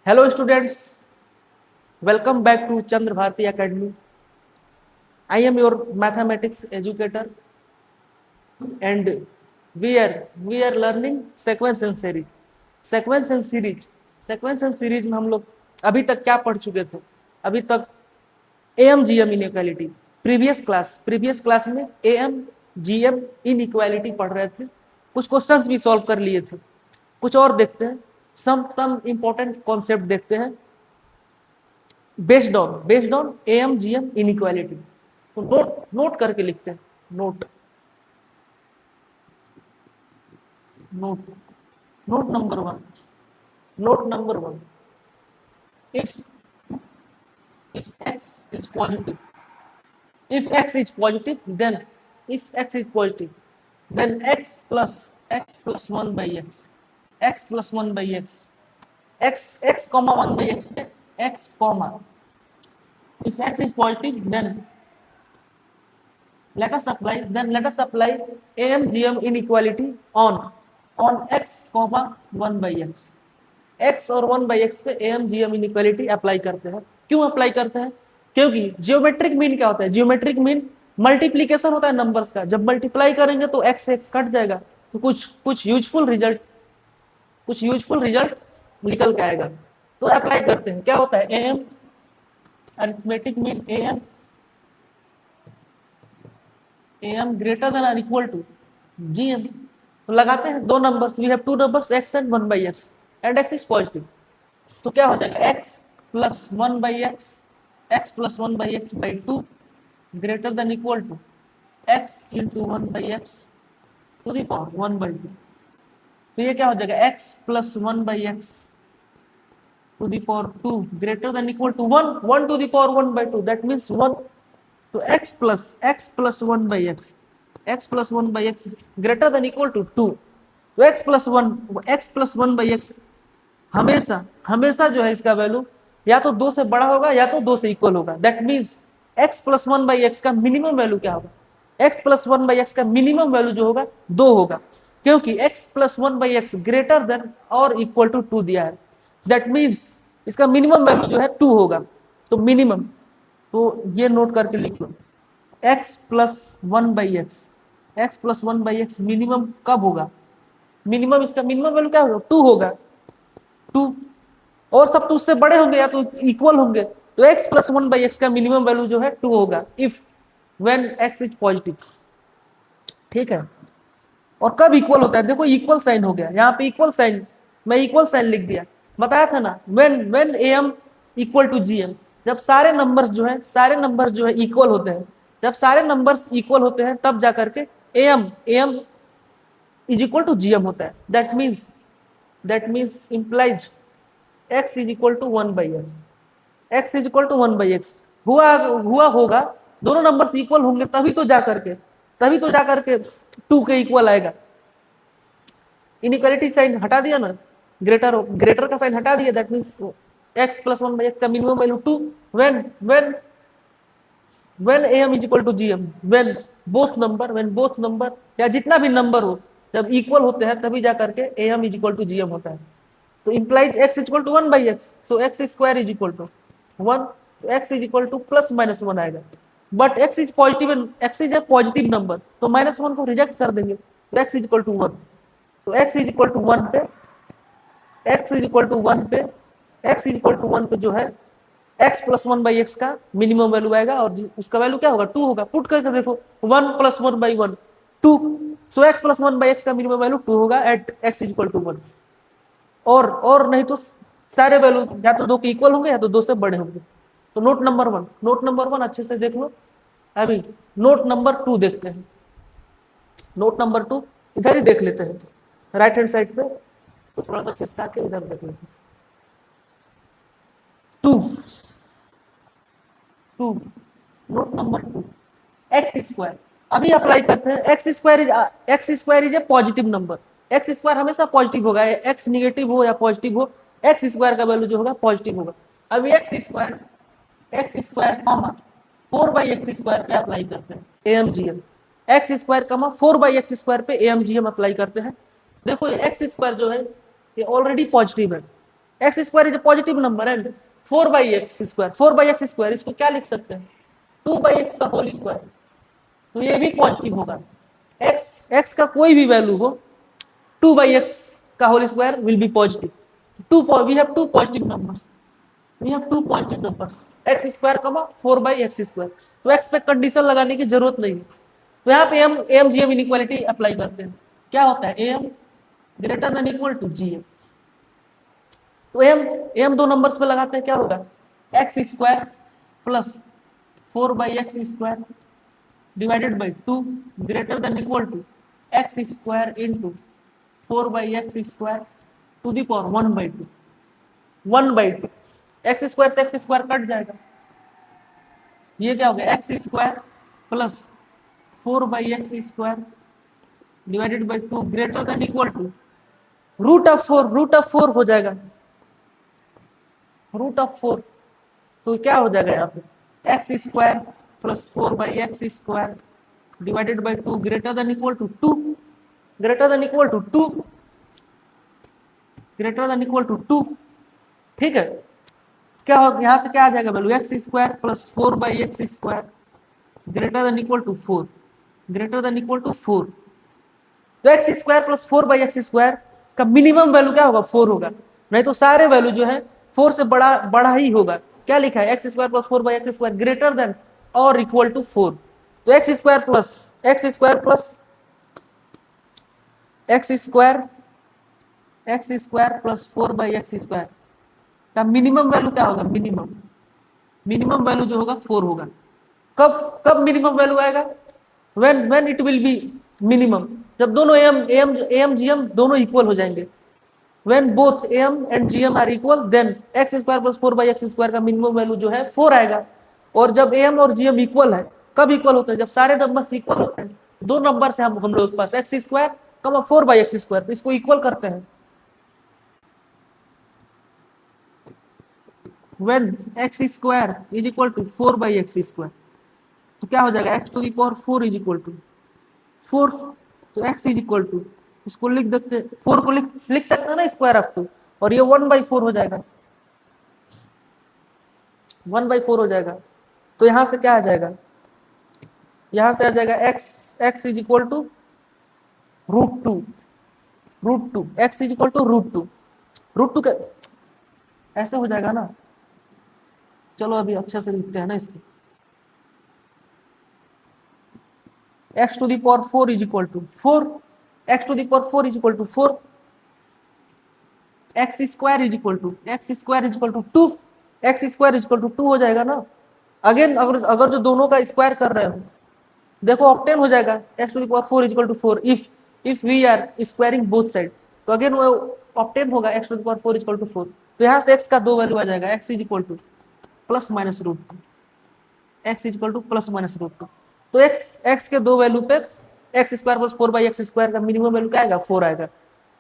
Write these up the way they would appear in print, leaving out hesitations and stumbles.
Hello students, welcome back to Chandra Bharti Academy. I am your mathematics educator and we are learning sequence and series. Sequence and series में हम लोग अभी तक क्या पढ़ चुके थे? अभी तक AM G M inequality previous class में एम जी एम इनइक्वालिटी पढ़ रहे थे. कुछ क्वेश्चंस भी सॉल्व कर लिए थे. कुछ और देखते हैं. सम इंपॉर्टेंट कॉन्सेप्ट देखते हैं based on AM G M inequality. तो नोट करके लिखते हैं. Note number one. If x is positive, if x is positive then x plus 1 by x plus 1 by x comma 1 by x comma. If x is positive then let us apply AMGM inequality on x comma 1 by x और 1 by x पे AMGM inequality apply करते हैं. क्यों apply करते हैं? क्योंकि geometric mean क्या होता है? जियोमेट्रिक मीन मल्टीप्लीकेशन होता है नंबर्स का. जब मल्टीप्लाई करेंगे तो x कट जाएगा, तो कुछ यूजफुल रिजल्ट निकल के आएगा. तो अप्लाई करते हैं. क्या होता है? AM arithmetic mean AM greater than और इक्वल टू GM. तो लगाते हैं दो numbers. We have two numbers x and 1 by x and x is positive. तो क्या हो जाएगा? x plus 1 by x by 2 greater than equal to x into 1 by x to the power 1 by 2. तो ये क्या हो जाएगा? x plus 1 by x to the power 2 greater than equal to 1 to the power 1 by 2. That means 1. तो x plus 1 by x is greater than equal to 2. तो x plus 1 by x हमेशा जो है इसका वैल्यू या तो 2 से बड़ा होगा या तो 2 से इक्वल होगा. That means x plus 1 by x का मिनिमम वैल्यू क्या होगा? x plus 1 by x का मिनिमम वैल्यू जो होगा 2 होगा, क्योंकि x plus 1 by x greater than और इक्वल टू 2 दिया है. दैट मीन्स इसका मिनिमम वैल्यू जो है 2 होगा. तो मिनिमम, तो ये नोट करके लिख लो. x plus 1 by x minimum कब होगा? मिनिमम, इसका मिनिमम वैल्यू क्या होगा? 2 होगा. 2 और सब तो उससे बड़े होंगे या तो इक्वल होंगे. तो x plus 1 by x का मिनिमम वैल्यू जो है 2 होगा if when x is positive. ठीक है. और कब इक्वल होता है? देखो इक्वल साइन हो गया यहाँ पे. इक्वल साइन, मैं इक्वल साइन लिख दिया. बताया था ना, when am equal to gm. जब सारे नंबर्स जो है इक्वल होते हैं, जब सारे नंबर्स इक्वल होते हैं तब जा करके am is equal to gm होता है. That means implies x is equal to 1 by x हुआ होगा. दोनों नंबर्स इक्वल होंगे तभी तो जा करके 2 के इक्वल आएगा. इनइक्वालिटी साइन हटा दिया ना, ग्रेटर का साइन हटा दिया. That means x plus 1 by x का minimum value 2 when am is equal to gm. when both number या जितना भी नंबर हो जब इक्वल होते हैं तभी जा करके am is equal to gm होता है. तो implies x is equal to 1 by x. so x square is equal to 1. तो x is equal to plus minus 1 आएगा. But x is positive and x is a positive number, तो minus 1 को reject कर देंगे. तो x is equal to 1. तो x is equal to 1 पे जो है x plus 1 by x का मिनिमम वैल्यू आएगा और उसका वैल्यू क्या होगा? 2 होगा. पुट करके देखो 1 plus 1 by 1 2. So x plus 1 by x का मिनिमम वैल्यू 2 होगा eight x is equal to 1. और नहीं तो सारे वैल्यू या तो 2 के इक्वल होंगे या तो 2 से बड़े होंगे. तो नोट नंबर 1 अच्छे से देख लो. अभी नोट नंबर 2 देखते हैं. नोट नंबर 2 इधर ही देख लेते हैं, राइट हैंड साइड पे. तो थोड़ा सा खिसका के इधर देख लेते हैं. 2 नोट नंबर 2 एक्स स्क्वायर. अभी अप्लाई करते हैं. X square is a positive number. X square हमेशा पॉजिटिव होगा. एक्स निगेटिव हो या पॉजिटिव हो, एक्स स्क्वायर का वैल्यू जो होगा पॉजिटिव होगा. अभी x square comma 4 by x square पे अप्लाई करते हैं AMGM. X square comma 4 by x square पे AMGM अप्लाई करते हैं. देखो एक्स स्क्वायर जो है ये ऑलरेडी पॉजिटिव है. X square is a positive number and 4/x², 4/x², इसको क्या लिख सकते हैं 2/x का होल स्क्वायर, तो ये भी पॉजिटिव होगा। एक्स का कोई भी वैल्यू हो 2/x का whole square will be positive. We have two positive numbers, x² 4/x², तो x पे कंडीशन लगाने की जरूरत नहीं है। तो यहाँ पे हम AM G M inequality apply करते हैं। क्या होता है AM greater than equal to G M, तो एम दो नंबर्स पे लगाते हैं, क्या होगा x² plus 4/x² divided by 2 greater than equal to x² into 4/x² to the power 1/2, 1/2। x² से x² कट जाएगा, ये क्या हो गया x² plus 4/x² divided by 2 greater than equal to root of 4 हो जाएगा, रूट ऑफ 4। तो क्या हो जाएगा यहाँ पे x² plus 4/x² divided by 2 greater than equal to 2, greater than equal to 2, greater than equal to 2। ठीक है, क्या हो यहाँ से क्या आ जाएगा value x² plus 4/x² greater than equal to 4, greater than equal to 4। तो x² प्लस 4/x² का मिनिमम वैल्यू क्या होगा 4 होगा, नहीं तो सारे वैल्यू जो है 4 से बड़ा बड़ा ही होगा। क्या लिखा है x² plus 4/x² greater than और इक्वल टू 4। तो x² plus x² plus 4/x² का मिनिमम वैल्यू क्या होगा, मिनिमम वैल्यू जो होगा 4 होगा। कब कब मिनिमम वैल्यू आएगा, when it will be minimum, जब दोनों एम जी एम दोनों इक्वल हो जाएंगे। When both AM and G M are equal then x² plus 4/x² का मिनिमम वैल्यू जो है 4 आएगा। और जब एम और जी एम इक्वल है, कब इक्वल होते हैं, जब सारे नंबर इक्वल होते हैं। दो नंबर से हम लोग के पास x² 4/x², तो इसको इक्वल करते हैं। when x² is equal to 4/x², तो क्या हो जाएगा x⁴ इज इक्वल टू 4, तो x इज इक्वल टू, इसको लिख देते 4 को लिख सकते हैं ना स्क्वायर ऑफ 2, और ये 1/4 हो जाएगा, 1/4 हो जाएगा। तो यहां से क्या आ जाएगा, यहां से आ जाएगा x is equal to √2, x is equal to √2 का ऐसे हो जाएगा ना। चलो अभी अच्छे से लिखते हैं ना इसको, x⁴ is equal to 4, x⁴ is equal to 4, x² is equal to 2, x² is equal to 2 हो जाएगा ना। अगेन अगर जो दोनों का स्क्वायर कर रहे हो, देखो ऑक्टेन हो जाएगा x⁴ is equal to 4 if we are squaring both side, तो अगेन वो ऑक्टेन होगा x⁴ इज इक्वल टू 4। तो यहाँ से x का दो वैल्यू आ जाएगा, x is equal two plus minus √2, x is equal two plus minus √2। तो x के दो वैल्यू पे x² प्लस 4/x² का मिनिमम वैल्यू क्या आएगा 4 आएगा।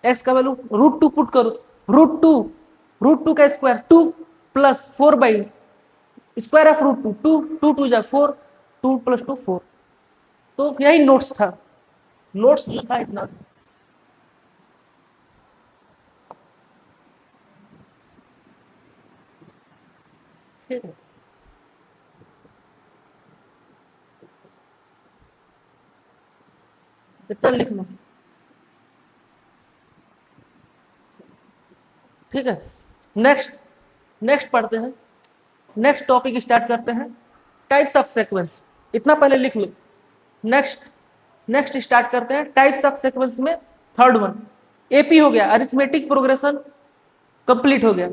x का वैल्यू √2 पुट करो, √2 का स्क्वायर 2 प्लस 4/स्क्वायर ऑफ √2 2, 2 2 जा 4, 2 प्लस 2 4। तो यही नोट्स था, नोट्स जो था इतना। ठीक है, इतना लिख लो। ठीक है, नेक्स्ट पढ़ते हैं, नेक्स्ट टॉपिक स्टार्ट करते हैं, टाइप्स ऑफ सीक्वेंस। इतना पहले लिख लो। नेक्स्ट स्टार्ट करते हैं टाइप्स ऑफ सीक्वेंस में थर्ड वन एपी हो गया, अरिथमेटिक प्रोग्रेशन कंप्लीट हो गया,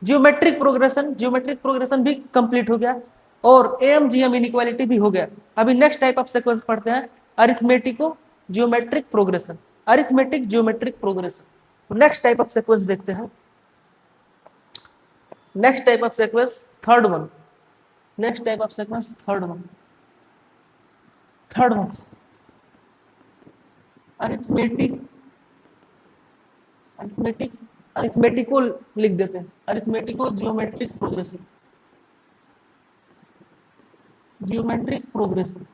जियोमेट्रिक प्रोग्रेशन भी कंप्लीट हो गया, और एम जी एम इनइक्वालिटी भी हो गया। अभी नेक्स्ट टाइप ऑफ सीक्वेंस पढ़ते हैं arithmetico geometric progression, arithmetic geometric progression. तो नेक्स्ट टाइप ऑफ सीक्वेंस देखते हैं, next type of sequence third one, next type of sequence third one arithmetic arithmetic arithmetico लिख देते हैं, arithmetico geometric progression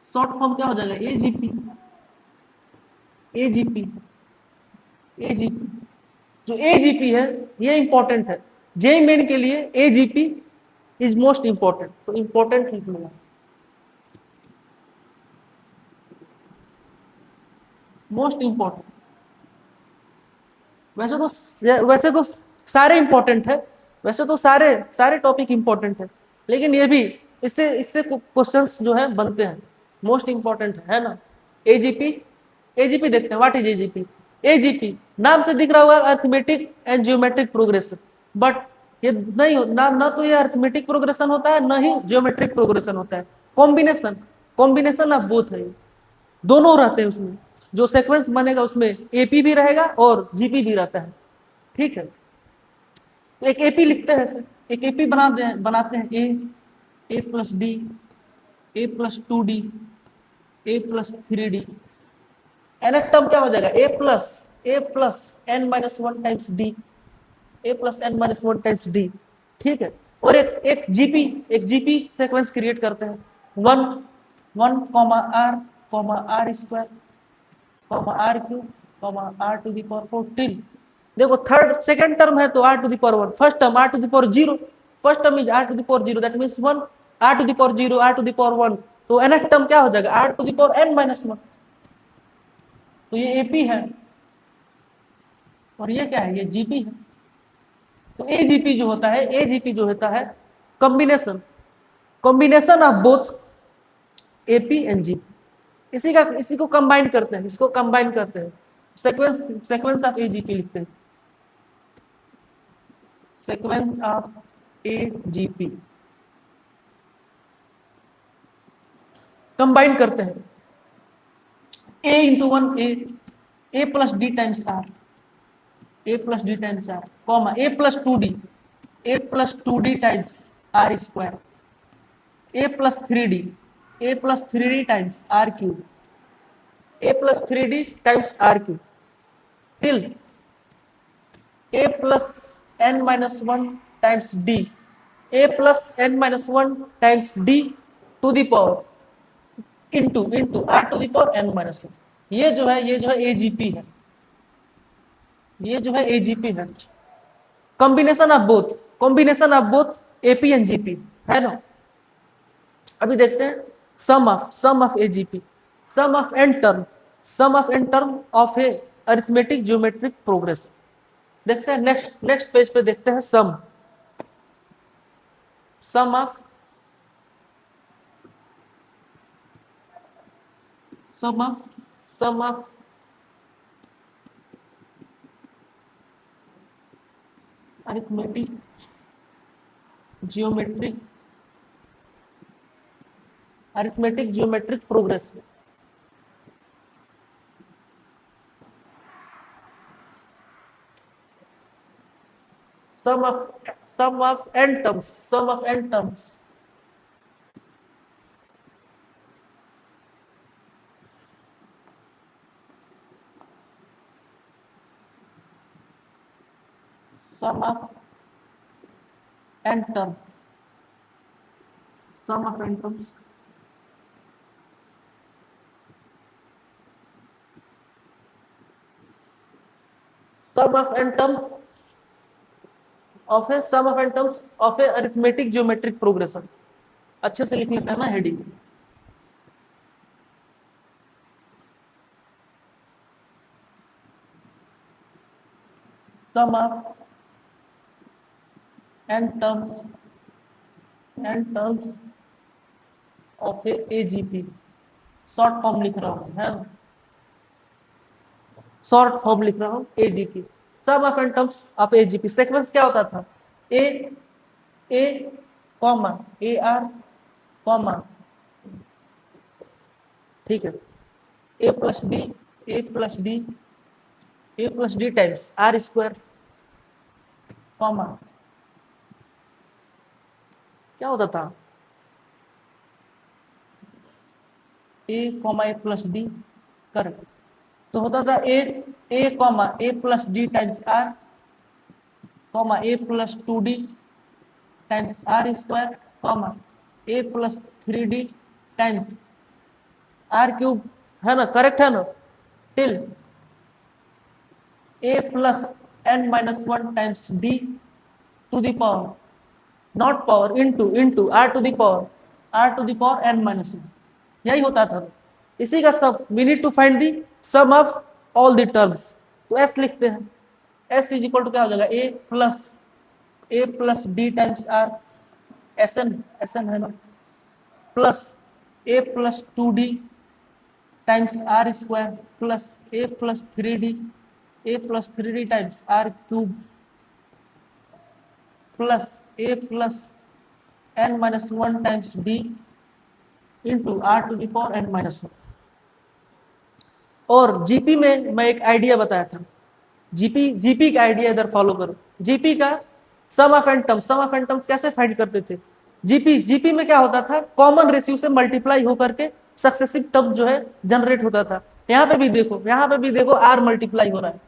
short form क्या हो जाएगा एजीपी, एजीपी, जो एजीपी है ये इंपॉर्टेंट है जेई मेन के लिए। एजीपी इज मोस्ट इंपॉर्टेंट, तो इंपॉर्टेंट लिख लूंगा, मोस्ट इंपॉर्टेंट। वैसे तो सारे इंपॉर्टेंट है, वैसे तो सारे सारे टॉपिक इंपॉर्टेंट है, लेकिन ये भी इससे इससे क्वेश्चंस जो है बनते हैं, मोस्ट इंपॉर्टेंट है ना। एजीपी, एजीपी देखते हैं, व्हाट इज एजीपी। एजीपी नाम से दिख रहा होगा arithmetic and geometric progression, but ये नहीं हो ना, ना तो ये अर्थमेटिक प्रोग्रेशन होता है ना ही जियोमेट्रिक प्रोग्रेशन होता है, कॉम्बिनेशन, कॉम्बिनेशन ऑफ बोथ है, दोनों रहते हैं उसमें। जो सीक्वेंस बनेगा उसमें एपी भी रहेगा और जीपी भी रहता है, ठीक है। तो एक एपी लिखते हैं सर, एक एपी बनाते हैं a plus d, a plus 2D, a plus 3D। nth term क्या हो जाएगा, a plus N minus one times d, a plus N minus one times d, ठीक है। और एक जीपी सीक्वेंस क्रिएट करते हैं, one one comma r square comma r cube comma r to the power 4 till, देखो third second term है तो are to the power one, first term are to the power zero, first term is r to the power zero, that means one, r to the power zero, r to the power one, तो nth term क्या हो जाएगा, r to the power N minus one. तो ये AP है और ये क्या है, ये जीपी है। तो एजीपी जो होता है, एजीपी जो होता है combination, combination of both AP and GP, इसी को कंबाइन करते हैं, इसको कंबाइन करते हैं, सीक्वेंस ऑफ एजीपी लिखते हैं, सीक्वेंस ऑफ एजीपी कंबाइन करते हैं, a into one a plus d times r, a plus d times r comma a plus two d times r square, a plus three d times r cube, a plus three d times r cube till a plus N minus one times d, a plus N minus one times d to the power into are to the power N minus one. ये जो है AGP है, ये जो है AGP है, combination of both AP and GP, है ना। अभी देखते हैं sum of AGP, sum of N term of a arithmetic geometric progression. देखते हैं नेक्स्ट पेज पे देखते हैं sum of arithmetic geometric progression. sum of n terms, sum of n terms, sum of n terms, sum of n terms sum of n terms sum of n terms of a arithmetic geometric progression। अच्छे से लिख लेते हैं ना heading, sum of n terms of a AGP, short form लिख रहा हूं, है शॉर्ट फॉर्म लिख रहा हूं AGP, sum of N terms of AGP. Sequence क्या होता था, a comma a r comma, ठीक है, a plus d times r square comma, क्या होता था, a comma a plus d, correct. तो होता था a comma a plus d times r comma a plus 2D times r square comma a plus 3D times r cube, है ना, correct है ना, till a plus N minus one times d to the power, not power, into are to the power N minus one, यही होता था। इसी का सब we need to find the sum of all the terms, तो S लिखते हैं। S is equal to क्या हो जाएगा, a plus d times r, S N है ना, plus a plus two d times r square plus a plus three d times r cube plus a plus N minus one times d into are to the power N minus one. और GP में मैं एक idea बताया था, GP का idea इधर follow करो। GP का सम ऑफ एन टर्म्स कैसे फाइंड करते थे। जीपी में क्या होता था, कॉमन रेशियो से मल्टीप्लाई होकर के सक्सेसिव टर्म जो है जनरेट होता था। यहाँ पे भी देखो आर मल्टीप्लाई हो रहा है,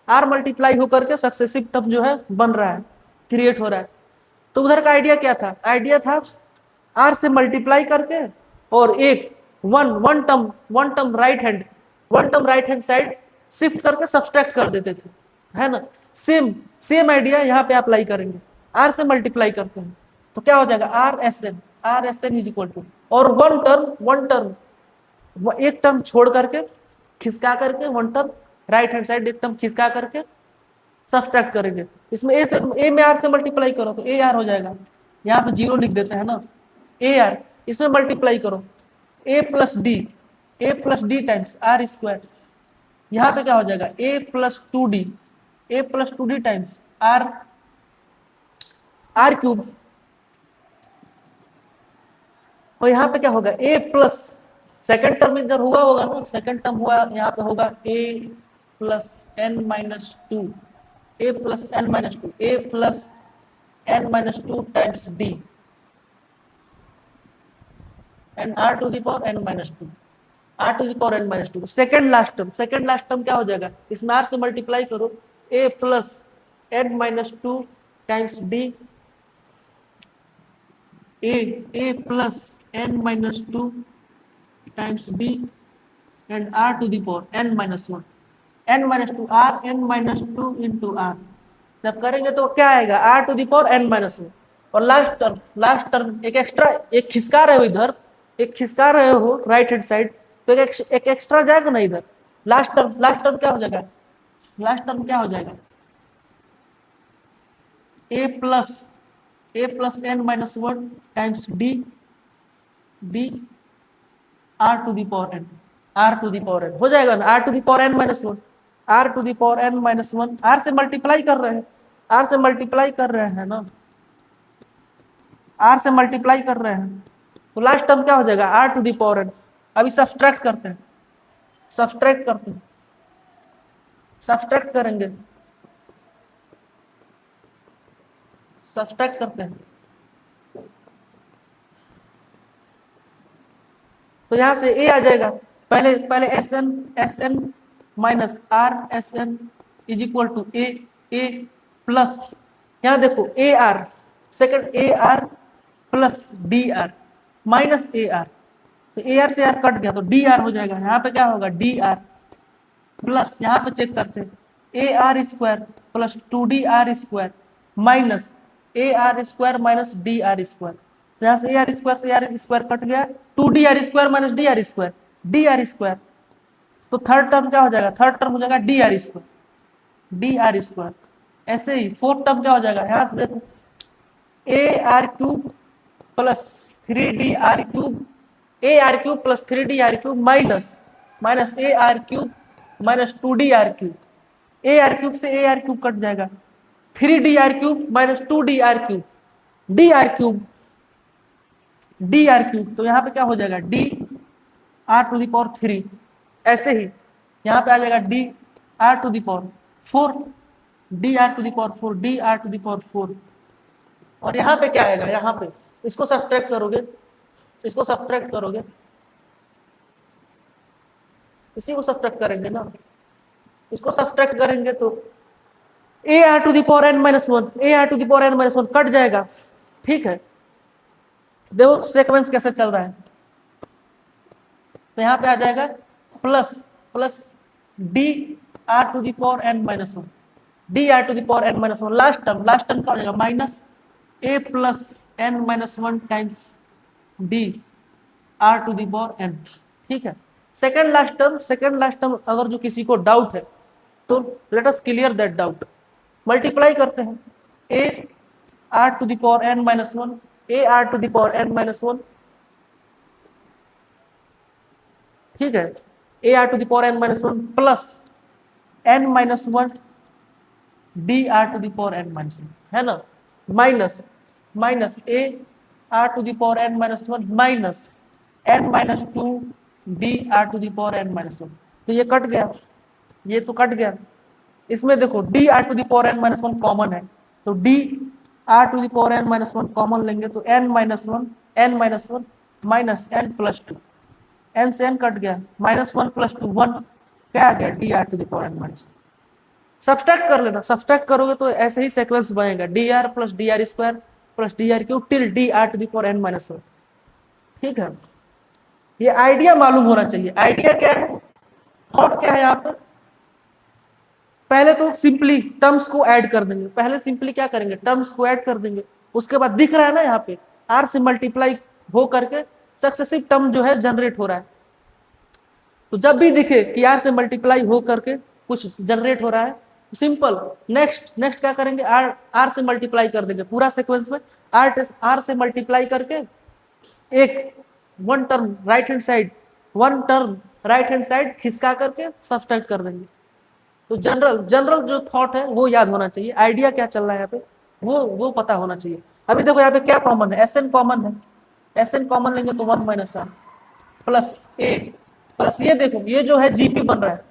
आर मल्टीप्लाई होकर के सक्सेसिव टर्म जो है बन रहा है, क्रिएट हो रहा है। तो उधर का आइडिया क्या था, आइडिया था आर से मल्टीप्लाई करके और एक one term right hand side shift करके सब्सट्रैक्ट कर देते थे, है ना। सेम आइडिया यहाँ पे अप्लाई करेंगे। आर से मल्टीप्लाई करते हैं तो क्या हो जाएगा, r S n is equal to, और वन टर्म एक टर्म छोड़ करके खिसका करके one term right hand side एक टर्म खिसका करके सब्सट्रैक्ट करेंगे। इसमें ए में आर से मल्टीप्लाई करो तो ए आर हो जाएगा, यहाँ पे जीरो लिख देते हैं ना, ए आर। इसमें मल्टीप्लाई करो a plus d times r square, यहाँ पे क्या हो जाएगा a plus two d times r cube, और यहाँ पे क्या होगा ए प्लस सेकेंड टर्म इधर हुआ होगा ना, सेकेंड टर्म हुआ यहाँ पे होगा a plus N minus two times d and r to the power N minus two. Second last term क्या हो जाएगा, इसमें आर से मल्टीप्लाई करो a plus N minus two times d a plus N minus two times d and r to the power N minus one, n minus two into r. जब करेंगे तो क्या आएगा, r to the power N minus one. और last term एक extra, एक खिसका रहे हो इधर, एक खिसका रहे हो राइट हैंड साइड, तो एक एक्स्ट्रा जाएगा ना इधर। लास्ट टर्म क्या हो जाएगा, a plus N minus one times D R to the power n हो जाएगा ना, r to the power N minus one, r से मल्टीप्लाई कर रहे हैं, तो लास्ट टर्म क्या हो जाएगा, r to the power n. अभी सब्सट्रैक्ट करते हैं, सब्सट्रैक्ट करते हैं। तो यहां से ए आ जाएगा, पहले S n minus are S n is equal to a plus, यहां देखो a r, second a r plus D r minus a r, तो ए आर से आर कट गया तो डी आर हो जाएगा। यहाँ पे क्या होगा, डी आर प्लस, यहाँ पे चेक करते हैं a r square plus two d are square minus a r square minus d are square, यहाँ से ए आर स्क्वायर कट गया, two d are square minus d are square, तो third term क्या हो जाएगा, d are square. ऐसे ही fourth term क्या हो जाएगा, यहाँ से देखो a r cube plus three d are cube, plus three d are cube minus a r cube minus two d are cube, a r cube से ए आर क्यूब कट जाएगा, three d are cube minus two d are cube, d are cube, तो यहाँ पे क्या हो जाएगा d are to the power three. ऐसे ही यहाँ पे आ जाएगा d are to the power four, d are to the power four. और यहाँ पे क्या आएगा, यहाँ पे इसको सब्ट्रैक्ट करोगे, इसी को सब्ट्रैक्ट करेंगे ना, इसको सब्ट्रैक्ट करेंगे तो a r to the power N minus one cut जाएगा। ठीक है, देखो सीक्वेंस कैसे चल रहा है, तो यहाँ पे आ जाएगा plus D R to the power N minus one, d are to the power N minus one. Last term क्या हो जाएगा, minus A plus N minus one times D R to the power n. ठीक है, second last term अगर जो किसी को doubt है तो let us clear that doubt. Multiply करते हैं, a r to the power N minus one, a r to the power N minus one. ठीक है, a r to the power N minus one plus N minus one d are to the power N minus one, है ना, minus minus a r to the power N minus one minus n minus two d are to the power N minus one. तो ये cut गया, ये तो cut गया। इसमें देखो d are to the power N minus one common है, तो d are to the power N minus one common लेंगे तो n minus one minus n plus two, n से एन कट गया, minus one plus two one, क्या आ गया, D R to the power N minus. Subtract कर लेना, subtract करोगे तो ऐसे ही सीक्वेंस बनेगा, d are plus D R square plus D R cube till d are to the power N minus one. ठीक है, ये आइडिया मालूम होना चाहिए। आइडिया क्या है, थॉट क्या है यहाँ पर, पहले तो सिंपली टर्म्स को ऐड कर देंगे, पहले सिंपली क्या करेंगे, टर्म्स को ऐड कर देंगे। उसके बाद दिख रहा है ना यहाँ पे आर से मल्टीप्लाई हो करके सक्सेसिव टर्म जो है जनरेट हो रहा है। तो जब भी दिखे कि आर से मल्टीप्लाई हो करके कुछ जनरेट हो रहा है, सिंपल नेक्स्ट क्या करेंगे, आर से मल्टीप्लाई कर देंगे पूरा सीक्वेंस में, आर से मल्टीप्लाई करके एक one term right hand side खिसका करके सब्सट्रैक्ट कर देंगे। तो जनरल जो थॉट है वो याद होना चाहिए, आइडिया क्या चल रहा है यहाँ पे वो पता होना चाहिए। अभी देखो यहाँ पे क्या कॉमन है, एस एन कॉमन है, एस एन कॉमन लेंगे तो one minus are plus a plus ये देखो ये जो है जीपी बन रहा है,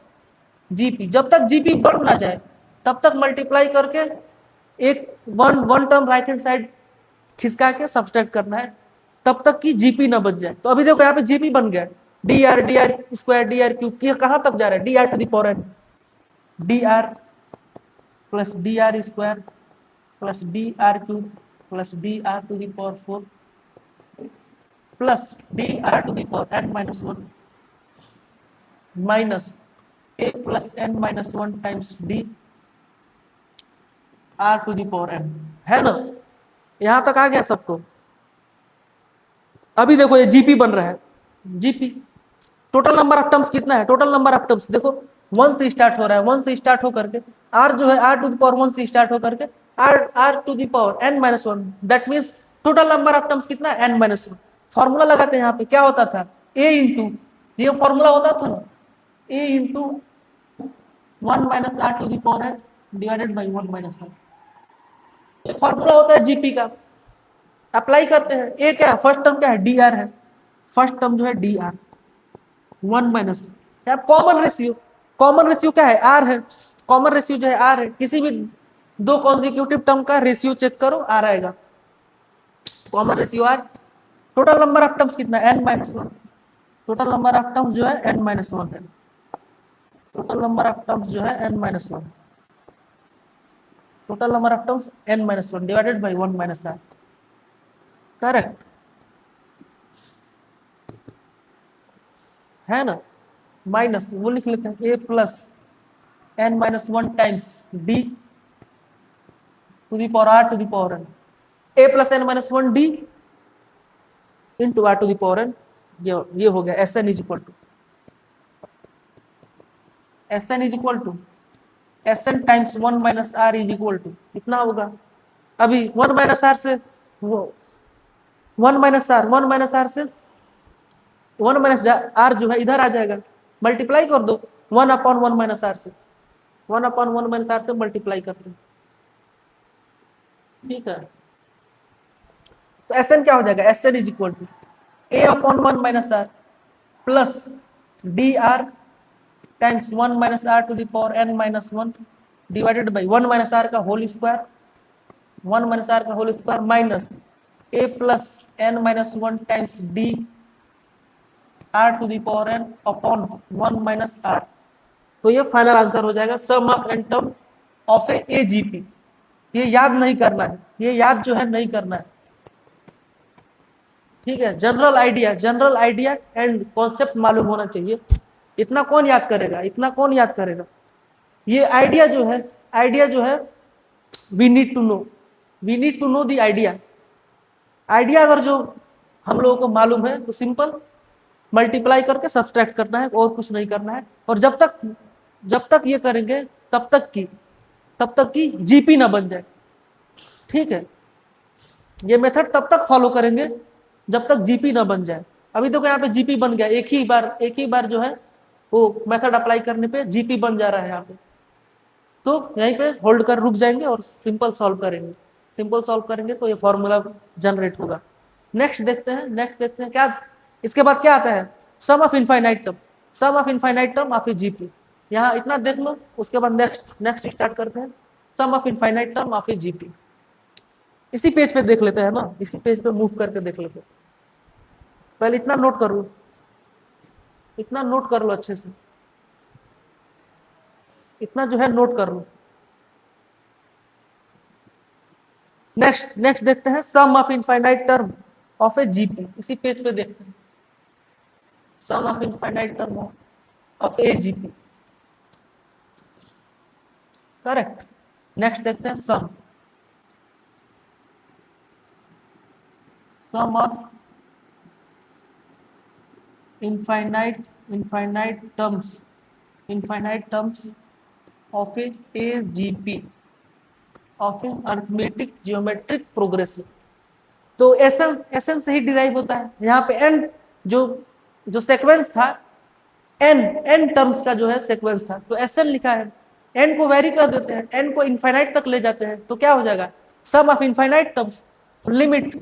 जीपी जब तक जीपी बन ना जाए तब तक मल्टीप्लाई करके एक one term right hand side खिसका के सब्सट्रैक्ट करना है तब तक कि जीपी ना बन जाए। तो अभी देखो यहाँ पे जीपी बन गया, D R square D are cube, ये कहाँ तक जा रहा है, D are to the power N, D are plus D R square plus D R cube plus D R to the power four plus D R to the power N minus one minus A plus N minus one times D R to the power N, है ना। यहां तक आ गया सबको। अभी देखो ये GP बन रहा है, GP total number of terms कितना है, टोटल नंबर ऑफ टर्म्स देखो वन से स्टार्ट हो रहा है, वन से स्टार्ट हो करके आर जो है R to the power one से स्टार्ट हो करके R to the power N minus one, that means total number of terms कितना है, एन माइनस वन। फॉर्मूला लगाते हैं यहाँ पे, क्या होता था, ए इंटू, ये फॉर्मूला होता था ना, a into one minus r to the power n divided by one minus r, ये फॉर्मूला होता है जीपी का। अप्लाई करते हैं, ए क्या है, फर्स्ट टर्म क्या है, डी आर है, फर्स्ट टर्म जो है D are one minus common ratio क्या है, आर है, कॉमन रेशियो जो है आर है, किसी भी दो कॉन्जिक्यूटिव टर्म का रेशियो चेक करो आर आएगा, common ratio r. Total number of terms कितना, n minus one, total number of terms जो है एन माइनस वन है, टोटल नंबर ऑफ टर्म्स जो है n minus one, total number of terms n minus one divided by one minus r, correct है ना। Minus वो लिख लेते हैं, a plus N minus one times d to the power r to the power n, a plus N minus one d into are to the power n, ये हो गया s n is equal to s n times one minus r is equal to कितना होगा, अभी one minus r से one minus r से one minus r जो है इधर आ जाएगा, मल्टीप्लाई कर दो one upon one minus r से, one upon one minus r से मल्टीप्लाई करते हैं, ठीक है। तो एस एन क्या हो जाएगा, s n is equal to A upon one minus are plus D r times one minus r to the power N minus one divided by one minus are का whole square, one minus are का whole square minus A plus N minus one times D R to the power n upon one minus r. तो ये final answer हो जाएगा, sum of N term of a GP. ये याद नहीं करना है, ये याद जो है नहीं करना है, ठीक है। जनरल आइडिया एंड कॉन्सेप्ट मालूम होना चाहिए, इतना कौन याद करेगा, इतना कौन याद करेगा? ये आइडिया जो है we need to know the idea. Idea अगर जो हम लोगों को मालूम है तो सिंपल मल्टीप्लाई करके सब्सट्रैक्ट करना है, और कुछ नहीं करना है। और जब तक ये करेंगे तब तक की जीपी ना बन जाए, ठीक है? ये मेथड तब तक फॉलो करेंगे जब तक जीपी ना बन जाए। अभी देखो यहाँ पे जीपी बन गया, एक ही बार जो है वो मेथड अप्लाई करने पे जीपी बन जा रहा है यहाँ पे। तो यहीं पे होल्ड कर रुक जाएंगे और सिंपल सॉल्व करेंगे तो ये फॉर्मूला जनरेट होगा। नेक्स्ट देखते हैं क्या इसके बाद क्या आता है, sum of infinite term of a GP. यहाँ इतना देख लो, उसके बाद नेक्स्ट स्टार्ट करते हैं, sum of infinite term of a GP. इसी पेज पे देख लेते हैं ना, इसी पेज पे मूव करके देख लेते हैं। पहले इतना नोट कर लो अच्छे से, इतना जो है नोट कर लो। नेक्स्ट देखते हैं sum of infinite term of a GP. इसी पेज पे देखते हैं sum of infinite term of a GP, correct. Next देखते हैं sum of infinite terms of a GP of a arithmetic geometric progressive. तो एसन से ही डिराइव होता है। यहाँ पे एन जो सीक्वेंस था, एन टर्म्स का जो है सीक्वेंस था, तो एसन लिखा है। एन को वेरी कर देते हैं, एन को इनफाइनाइट तक ले जाते हैं, तो क्या हो जाएगा, sum of infinite terms, limit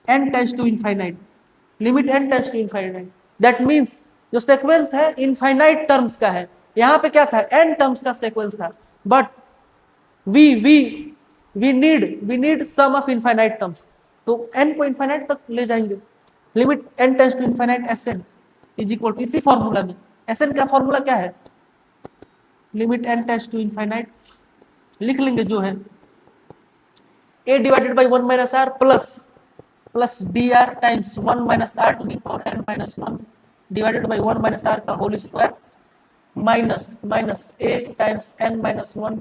n tends to infinite, that means जो सीक्वेंस है इनफाइनाइट टर्म्स का है। यहाँ पे क्या था, एन टर्म्स का सीक्वेंस था, but we need sum of infinite terms, तो एन को इनफाइनाइट तक ले जाएंगे। Limit n tends to infinite s n is equal to, इसी फॉर्मूला में एस एन का फॉर्मूला क्या है, limit n tends to infinite लिख लेंगे जो है a divided by 1 minus are plus D r times 1 minus r to the power n minus 1 divided by 1 minus are का whole square minus a times n minus 1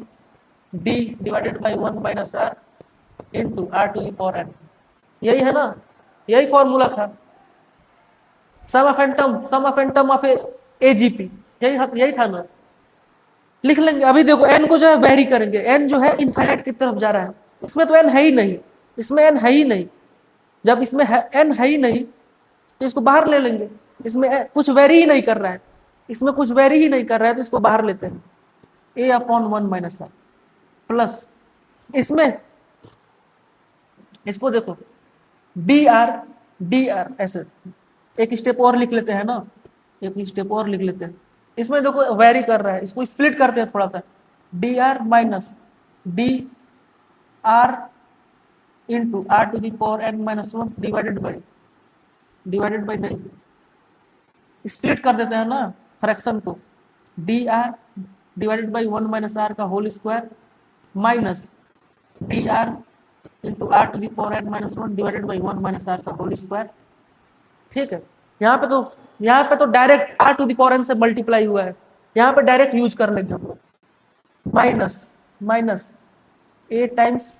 d divided by 1 minus are into are to the power n। यही है ना, यही formula था sum of N term of a GP, यही था ना। लिख लेंगे। अभी देखो एन को जो है वेरी करेंगे, एन जो है इनफाइनाइट की तरफ जा रहा है, इसमें तो एन है ही नहीं, जब इसमें एन है ही नहीं तो इसको बाहर ले लेंगे। इसमें कुछ वेरी ही नहीं कर रहा है, तो इसको बाहर लेते हैं, ए अपॉन 1 माइनस आर प्लस इसमें इसको देखो डी आर ऐसे एक स्टेप और लिख लेते हैं ना, इसमें देखो वेरी कर रहा है, इसको स्प्लिट करते हैं थोड़ा सा, d r minus d r into are to the power n minus 1 divided by नहीं, स्प्लिट कर देते हैं ना फ्रैक्शन को, d are divided by 1 minus are का whole square minus d r into are to the power n minus 1 divided by 1 minus are का whole square. ठीक है, यहाँ पे तो direct r to the power n से multiply हुआ है, यहाँ पे डायरेक्ट यूज कर लेंगे हम लोग, minus A times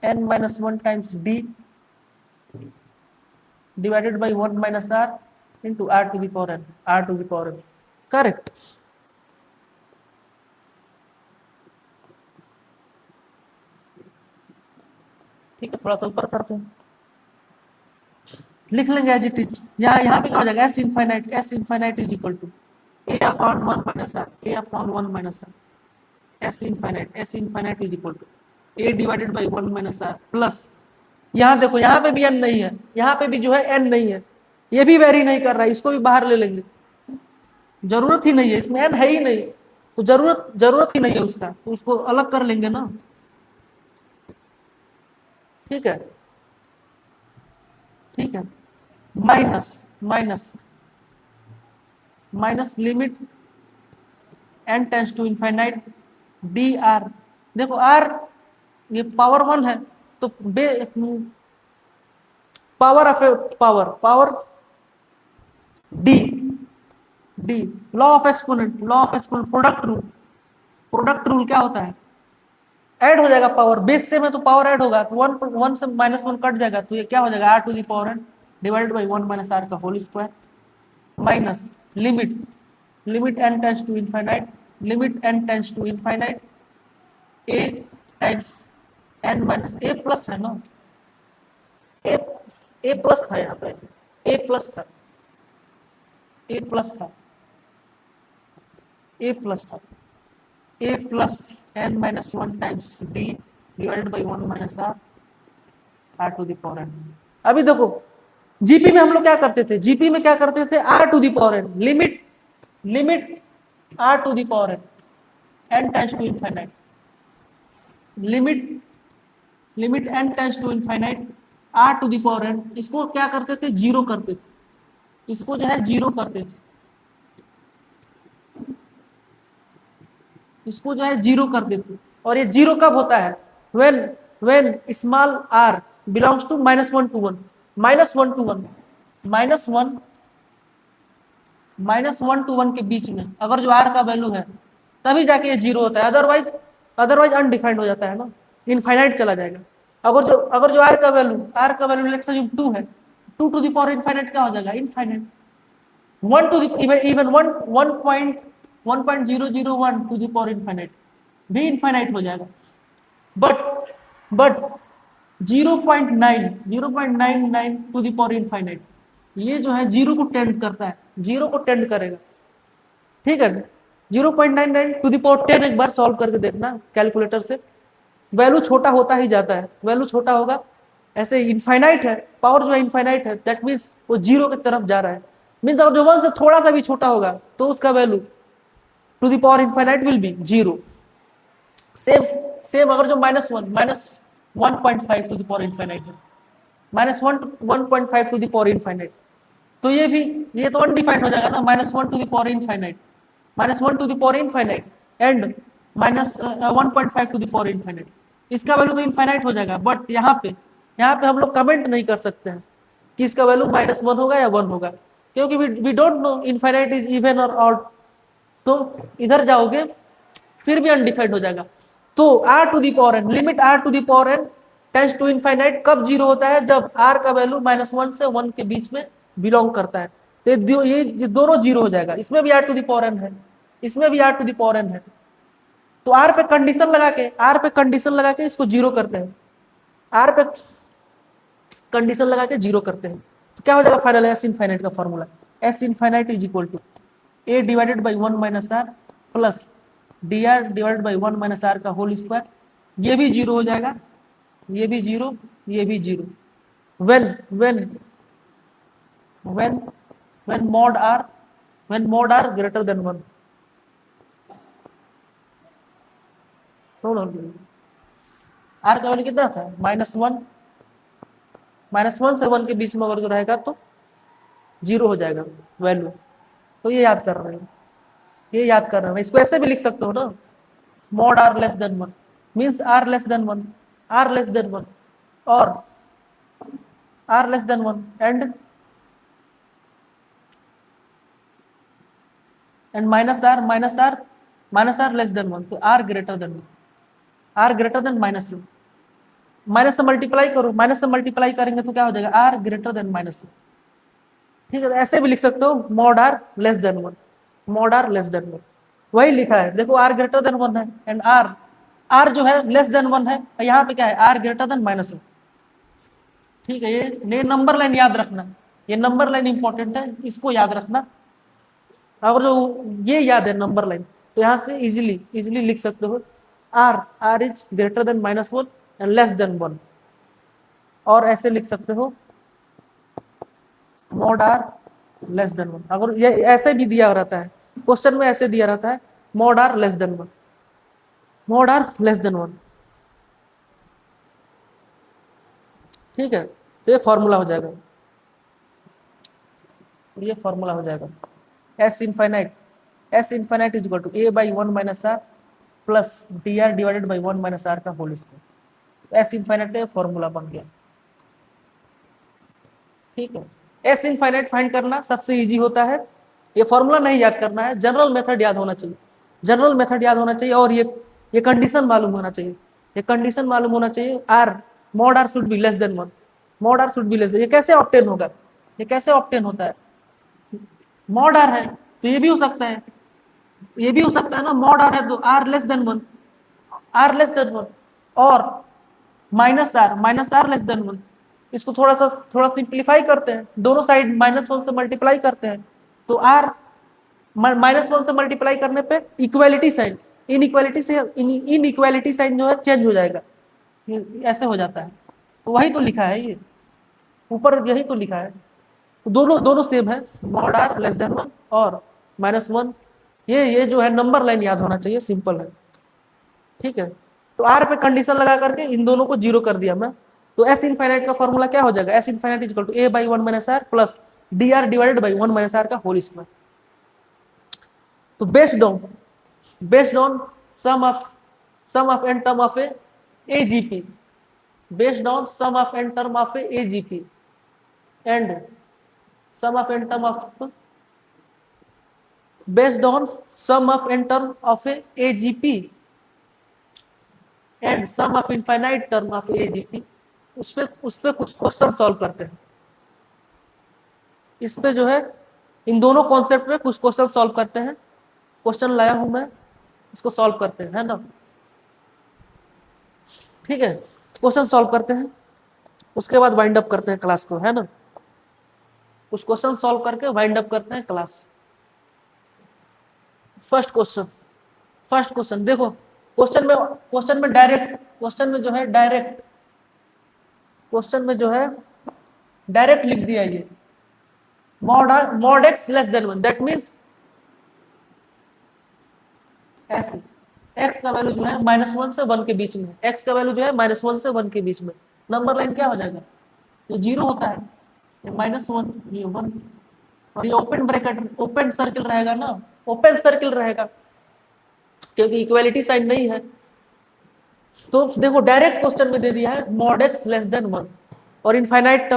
n minus 1 times d divided by 1 minus are into are to the power n, correct. ठीक है, थोड़ा सा ऊपर करते हैं, लिख लेंगे एज इट इज। यहाँ पे क्या हो जाएगा, S infinite is equal to A upon 1 minus are, S infinite is equal to A divided by 1 minus are plus, यहाँ देखो यहाँ पे भी एन नहीं है, यहाँ पे भी जो है एन नहीं है, ये भी वेरी नहीं कर रहा है, इसको भी बाहर ले लेंगे, जरूरत ही नहीं है, इसमें एन है ही नहीं, तो जरूरत ही नहीं है उसका, तो उसको अलग कर लेंगे ना। ठीक है, minus limit N tends to infinite D R, देखो आर ये पावर 1 है, तो power D D law of exponent, law of exponent, product rule. Product rule क्या होता है? ऐड हो जाएगा पावर, बेस से में तो पावर ऐड होगा, तो वन वन से माइनस वन कट जाएगा, तो ये क्या हो जाएगा, r to the power n divided by one minus are का whole square minus limit, limit N tends to infinite, limit N tends to infinite a times n minus A plus है ना, ए ए plus था यहाँ पे, ए plus था, a plus था, a plus था, a plus N minus one times d divided by one minus r, r to the power n. अभी देखो जीपी में हम लोग क्या करते थे, जीपी में क्या करते थे, R to the power N, limit, limit R to the power N N tends to infinite, limit, limit N tends to infinite R to the power N, इसको क्या करते थे, जीरो करते थे, इसको जो है जीरो करते थे, इसको जो है जीरो कर देते। और ये जीरो कब होता है, when when small R belongs to minus one to one, minus one to one, minus one, minus one to one के बीच में अगर जो आर का वैल्यू है तभी जाके ये जीरो होता है, अदरवाइज अदरवाइज अनडिफाइंड हो जाता है ना, इनफाइनाइट चला जाएगा। अगर जो आर का वैल्यू लेट्स अज्यूम टू है, two to the power infinite क्या हो जाएगा, infinite. One two even one one point zero zero one to the power infinite भी इनफाइनाइट हो जाएगा। But but 0.9 to the power infinite ये जो है जीरो को टेंड करता है, जीरो को टेंड करेगा, ठीक है। 0.99 टू द पावर 10 एक बार सॉल्व करके देखना कैलकुलेटर से, वैल्यू छोटा होता ही जाता है, वैल्यू छोटा होगा, ऐसे इनफाइनाइट है, पावर जो है इनफाइनाइट है, दैट मीन्स वो जीरो की तरफ जा रहा है, मीन्स अगर जो वन से थोड़ा सा भी छोटा होगा तो उसका value to the power infinite will be zero. Same same अगर जो minus 1.5 to the power infinite है, minus 1.5 to the power infinite, तो ये भी, ये तो अनडिफाइंड हो जाएगा ना, minus one to the power infinite, minus one to the power infinite and minus 1.5 to the power infinite, इसका वैल्यू तो इनफाइनाइट हो जाएगा। बट यहाँ पे हम लोग कमेंट नहीं कर सकते हैं कि इसका वैल्यू माइनस वन होगा या वन होगा, क्योंकि we don't know infinite is even और ऑड, तो इधर जाओगे फिर भी अनडिफाइंड हो जाएगा। तो are to the power N, limit R to the power N tends to infinite कब जीरो होता है, जब आर का वैल्यू माइनस वन से वन के बीच में बिलोंग करता है, तो ये दोनों जीरो हो जाएगा, इसमें भी R to the power N है, इसमें भी R to the power N है, तो आर पे कंडीशन लगा के, आर पे कंडीशन लगा के इसको जीरो करते हैं, आर पे कंडीशन लगा के जीरो करते हैं, तो क्या हो जाएगा फाइनल, एस इनफाइनाइट का formula, S infinite is equal to A divided by one minus are plus D R divided by one minus are का होल स्क्वायर, ये भी जीरो हो जाएगा, ये भी जीरो, ये भी zero, when when when when mod R greater than one, R का वैल्यू कितना था, माइनस वन से वन के बीच में अगर जो रहेगा तो जीरो हो जाएगा वैल्यू, तो ये याद कर रहे हैं, ये याद कर रहे हैं, इसको ऐसे भी लिख सकते हो ना, mod are less than one means r less than one, r less than one और r less than one and minus r less than one, तो r greater than one, r greater than minus one, minus से multiply करो, minus से multiply करेंगे तो क्या हो जाएगा, r greater than minus one, ठीक है। ऐसे भी लिख सकते हो mod are less than one, mod are less than one, वही लिखा है, देखो आर ग्रेटर देन वन है एंड आर जो है लेस देन वन है, यहाँ पे क्या है, R greater than minus one, ठीक है। ये नंबर लाइन याद रखना, ये नंबर लाइन इंपॉर्टेंट है, इसको याद रखना, अगर जो ये याद है नंबर लाइन तो यहाँ से इजिली इजिली लिख सकते हो, R is greater than minus one and less than one, और ऐसे लिख सकते हो mod are less than one, अगर ये ऐसे भी दिया रहता है क्वेश्चन में, ऐसे दिया रहता है mod are less than one, mod are less than one, ठीक है। तो ये फॉर्मूला हो जाएगा, ये फॉर्मूला हो जाएगा S infinite is equal to A by one minus are plus D R divided by one minus are का होल स्क्वायर, एस इनफाइनाइट का फॉर्मूला बन गया, ठीक है। एस इनफाइनाइट फाइंड करना सबसे इजी होता है, ये फॉर्मूला नहीं याद करना है, जनरल मेथड याद होना चाहिए, जनरल मेथड याद होना चाहिए, और ये कंडीशन मालूम होना चाहिए, ये कंडीशन मालूम होना चाहिए, R mod R should be less than 1, mod R should be less than, ये कैसे ऑब्टेन होगा, ये कैसे ऑब्टेन होता है, मॉड आर है तो ये भी हो सकता है, ये भी हो सकता है ना, मॉड आर है तो R less than 1, R less than 1, और माइनस आर लेस देन 1, इसको थोड़ा सिंप्लीफाई करते हैं, दोनों साइड -1 से मल्टीप्लाई करते हैं, तो आर -1 से मल्टीप्लाई करने पे इक्वालिटी साइन, इनइक्वालिटी साइन जो है चेंज हो जाएगा, ऐसे हो जाता है, तो वही तो लिखा है, ये ऊपर यही तो लिखा है, तो दोनों दोनों सेम है, मॉड आर लेस देन 1 और -1, ये जो है नंबर लाइन याद होना चाहिए, सिंपल है, ठीक है। तो आर पे कंडीशन लगा करके इन दोनों को जीरो कर दिया मैं, तो एस इनफाइनाइट का फॉर्मूला क्या हो जाएगा, S infinite is equal to A by 1 minus are plus D R divided by 1 minus are का होल स्क्वायर। तो based on sum of N term of a GP, based on sum of N term of a GP and sum of N term of, based on sum of n term of a AGP and sum of infinite term of AGP, उस पे कुछ question solve करते हैं, इस पे जो है इन दोनों कॉन्सेप्ट में कुछ क्वेश्चन सॉल्व करते हैं, क्वेश्चन लाया हूं मैं, इसको सॉल्व करते हैं, है ना, ठीक है, क्वेश्चन सॉल्व करते हैं, उसके बाद वाइंड अप करते हैं क्लास को, है ना, कुछ क्वेश्चन सॉल्व करके वाइंड अप करते हैं क्लास। फर्स्ट क्वेश्चन देखो, क्वेश्चन में डायरेक्ट, क्वेश्चन में जो है डायरेक्ट लिख दिया, ये mod x less than 1, that means ऐसे एक्स का वैल्यू जो है -1 से 1 के बीच में, एक्स का वैल्यू जो है -1 से 1 के बीच में, नंबर लाइन क्या हो जाएगा, ये 0 होता है, ये -1 ये 1, और ये ओपन ब्रैकेट ओपन सर्किल रहेगा ना, ओपन सर्किल रहेगा क्योंकि इक्वालिटी साइन नहीं है, तो देखो डायरेक्ट क्वेश्चन में दे दिया है मॉड एक्स लेस देन 1 और इनफाइनाइट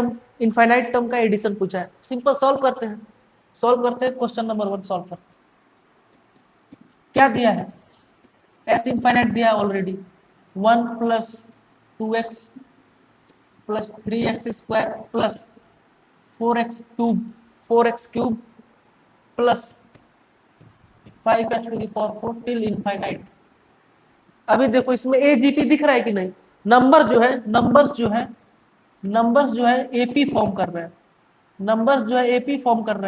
टर्म का एडिशन पूछा है, सिंपल सॉल्व करते हैं क्वेश्चन नंबर 1 सॉल्व करते हैं। क्या दिया है, एस इनफाइनाइट दिया है already, 1 plus 2x plus 3x square plus 4x cube plus 5x to the power 4 till infinite. अभी देखो इसमें एजीपी दिख रहा है कि नहीं, नंबर्स जो है एपी फॉर्म कर रहे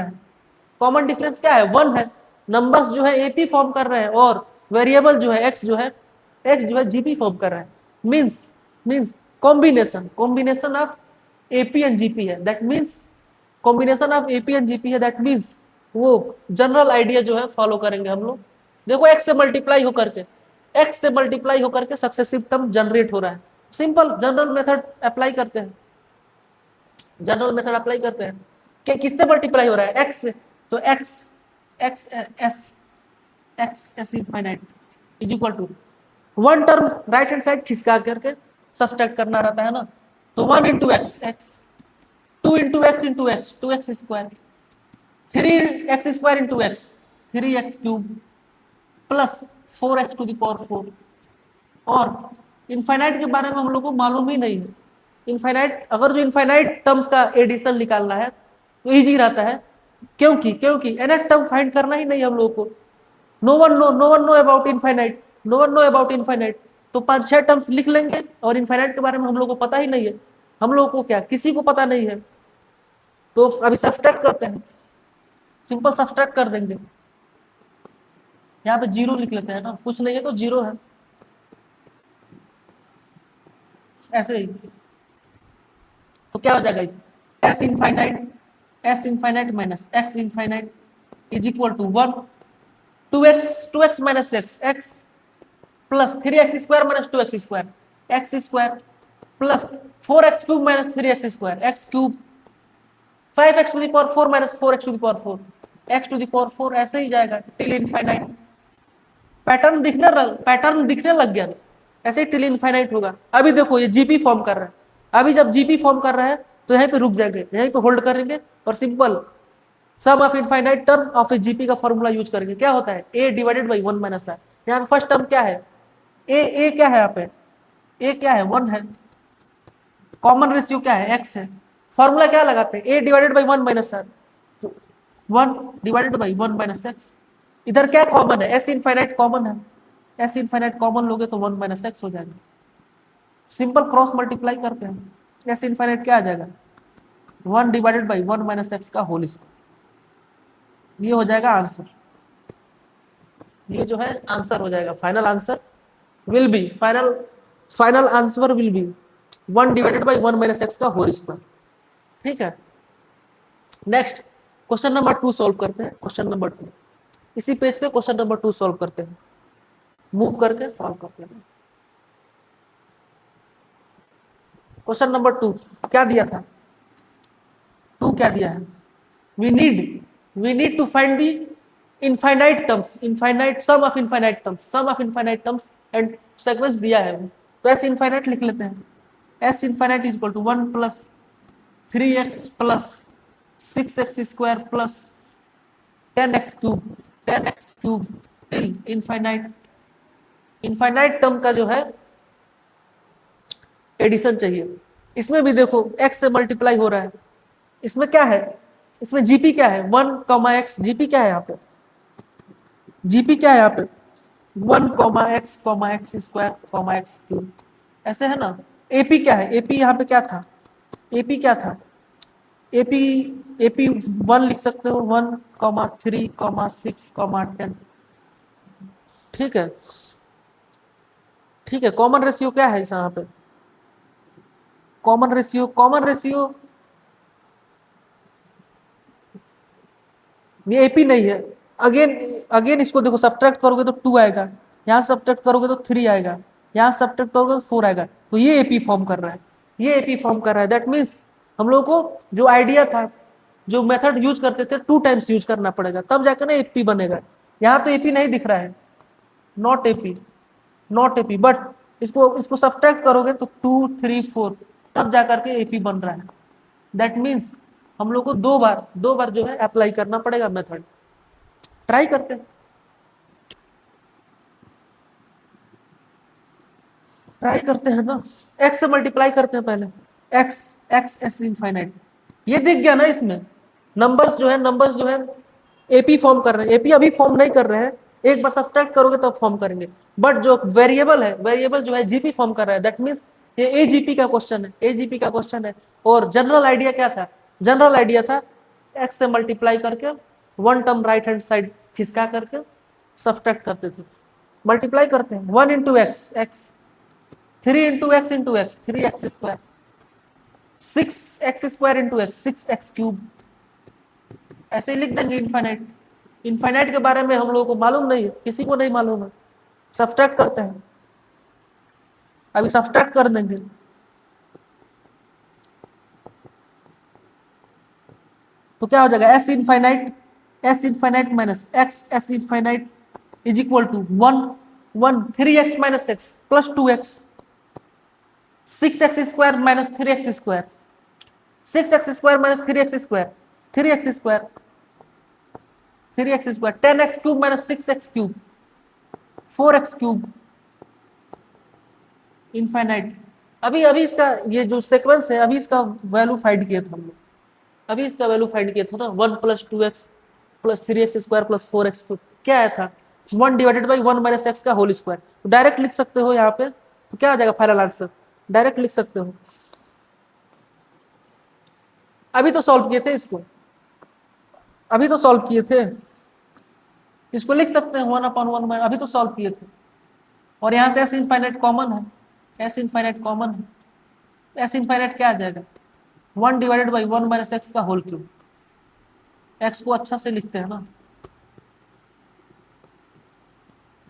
हैं, कॉमन डिफरेंस क्या है, 1 है, नंबर्स जो है एपी फॉर्म कर रहे हैं और वेरिएबल जो है एक्स जो है जीपी फॉर्म कर रहा है, means combination of AP and GP है, दैट मींस वो जनरल आइडिया जो है फॉलो करेंगे हम लोग। देखो एक्स से मल्टीप्लाई होकर के सक्सेसिव टर्म जनरेट हो रहा है, सिंपल जनरल मेथड अप्लाई करते हैं, कि किससे मल्टीप्लाई हो रहा है, एक्स से, तो X infinite is equal to 1 term right hand side खिसका करके सब्सट्रैक्ट करना रहता है ना, तो 1 into X, 2 into X 2x square, 3x square into X 3x cube plus 4x to the power 4, और इनफाइनाइट के बारे में हम लोग को मालूम ही नहीं है, अगर जो इनफाइनाइट टर्म्स का एडिशन निकालना है तो इजी रहता है, क्योंकि nth टर्म फाइंड करना ही नहीं हम लोग को, no one know about infinite, तो 5-6 टर्म्स लिख लेंगे और इनफाइनाइट के बारे में हम लोग को पता ही नहीं है, हम लोग को क्या किसी को पता नहीं है, तो अभी सब्सट्रैक्ट करते हैं, सिंपल सब्सट्रैक्ट कर देंगे, यहाँ पे 0 लिख लेते हैं ना, कुछ नहीं है तो 0 है, ऐसे ही, तो क्या हो जाएगा, S infinite minus X infinite is equal to 1, 2x minus X plus 3x square minus 2x square, X square plus 4x cube minus 3x square, X cube 5x to the power 4 minus 4x to the power 4, x to the power 4, ऐसे ही जाएगा till infinite, pattern दिखने लग गया, ऐसे till infinite होगा। अभी देखो ये जीपी फॉर्म कर रहा है, अभी जब जीपी फॉर्म कर रहा है तो यहीं पे रुक जाएंगे, यहीं पे होल्ड करेंगे और simple some of infinite term of a GP का फॉर्मूला यूज करेंगे। क्या होता है ए डिवाइडेड बाई 1 माइनस आर। यहाँ पे फर्स्ट टर्म क्या है ए क्या है, यहाँ पे ए क्या है 1 है, कॉमन रेशियो क्या है x है, फॉर्मूला क्या लगाते हैं a divided by 1 minus r, 1 divided by 1 minus x. इधर क्या कॉमन है एस इनफाइनाइट कॉमन है, एस इनफाइनाइट कॉमन लोगे तो 1 माइनस एक्स हो जाएगा। सिंपल क्रॉस मल्टीप्लाई करते हैं, एस इनफाइनाइट क्या आ जाएगा 1 डिवाइडेड बाई 1 माइनस एक्स का होल स्क्वायर। ये हो जाएगा आंसर, ये जो है आंसर हो जाएगा। Final answer will be final answer will be 1 divided by 1 minus X का होल स्क्वायर। ठीक है, नेक्स्ट क्वेश्चन नंबर 2 सॉल्व करते हैं। क्वेश्चन नंबर 2 इसी पेज पे क्वेश्चन नंबर 2 सॉल्व करते हैं, मूव करके सॉल्व करते हैं। क्वेश्चन नंबर 2 क्या दिया था, 2 क्या दिया है, we need to find the infinite terms, infinite sum of infinite terms, sum of infinite terms and sequence दिया है। तो एस इनफाइनाइट लिख लेते हैं, S infinite is equal to 1 plus 3x plus 6x square plus 10x क्यूब till infinite. Infinite term का जो है एडिशन चाहिए। इसमें भी देखो x से मल्टीप्लाई हो रहा है, इसमें क्या है, इसमें जीपी क्या है 1 x, जीपी क्या है यहाँ पे, जीपी क्या है यहाँ पे 1 x स्क्वायर x क्यूब, ऐसे है ना। एपी क्या है, एपी यहाँ पे क्या था, एपी क्या था, एपी एपी 1 लिख सकते हो 1 3 6 10। ठीक है, ठीक है, कॉमन रेशियो क्या है यहाँ पे, कॉमन रेशियो ये एपी नहीं है। अगेन इसको देखो सब्ट्रैक्ट करोगे तो 2 आएगा, यहाँ सब्ट्रैक्ट करोगे तो 3 आएगा, यहाँ सब्ट्रैक्ट करोगे तो 4 आएगा। तो ये एपी फॉर्म कर रहा है, ये एपी फॉर्म कर रहा है। दैट मीन्स हम लोग को जो आइडिया था, जो मेथड यूज करते थे 2 टाइम्स यूज करना पड़ेगा तब जाकर ना एपी बनेगा। यहाँ तो एपी नहीं दिख रहा है, नॉट एपी, बट इसको सब्ट्रैक्ट करोगे तो 2 3 4 तब जाकर के एपी बन रहा है। दैट मीन्स हम लोग को दो बार जो है अप्लाई करना पड़ेगा मेथड। ट्राई करते हैं, ना। x से मल्टीप्लाई करते हैं पहले, x एस इनफाइनाइट, ये दिख गया ना। इसमें नंबर्स जो है एपी फॉर्म कर रहे हैं, एपी अभी फॉर्म नहीं कर रहे हैं, एक बार सब्ट्रैक्ट करोगे तब फॉर्म करेंगे। बट जो वेरिएबल जो है जीपी फॉर्म कर रहा है। दैट मीन्स ये एजीपी का क्वेश्चन है, और जनरल आइडिया क्या था, जनरल आइडिया था x से मल्टीप्लाई करके 1 टर्म राइट हैंड साइड खिसका करके सब्ट्रैक्ट करते थे। मल्टीप्लाई करते हैं 1 into x, 3 into X 3x square, 6x square into x 6x cube, ऐसे ही लिख देंगे। इनफाइनाइट के बारे में हम लोगों को मालूम नहीं है, किसी को नहीं मालूम है। सब्ट्रैक्ट करते हैं, अभी सब्ट्रैक्ट कर देंगे। तो क्या हो जाएगा S infinite minus x S infinite is equal to 1 3x minus X plus 2x, 6x square minus 3x square, 6x square minus 3x square, 10x cube minus 6x cube, 4x cube infinite. अभी इसका ये जो sequence है, अभी इसका value find किया था हम लोग, अभी इसका वैल्यू फाइंड किया था ना। 1 plus 2x plus 3x square plus 4x cube क्या आया था 1 डिवाइडेड बाई 1 माइनस एक्स का होल स्क्वायर। तो डायरेक्ट लिख सकते हो यहाँ पे, तो क्या आ जाएगा फाइनल आंसर, डायरेक्ट लिख सकते हो। अभी तो सॉल्व किए थे इसको, इसको लिख सकते हैं 1/1 अभी तो सॉल्व किए थे। और यहाँ से एस इनफाइनाइट कॉमन है, एस इनफाइनाइट क्या आ जाएगा 1 डिवाइडेड बाई 1 माइनस एक्स का होल क्यूब। एक्स को अच्छा से लिखते हैं ना,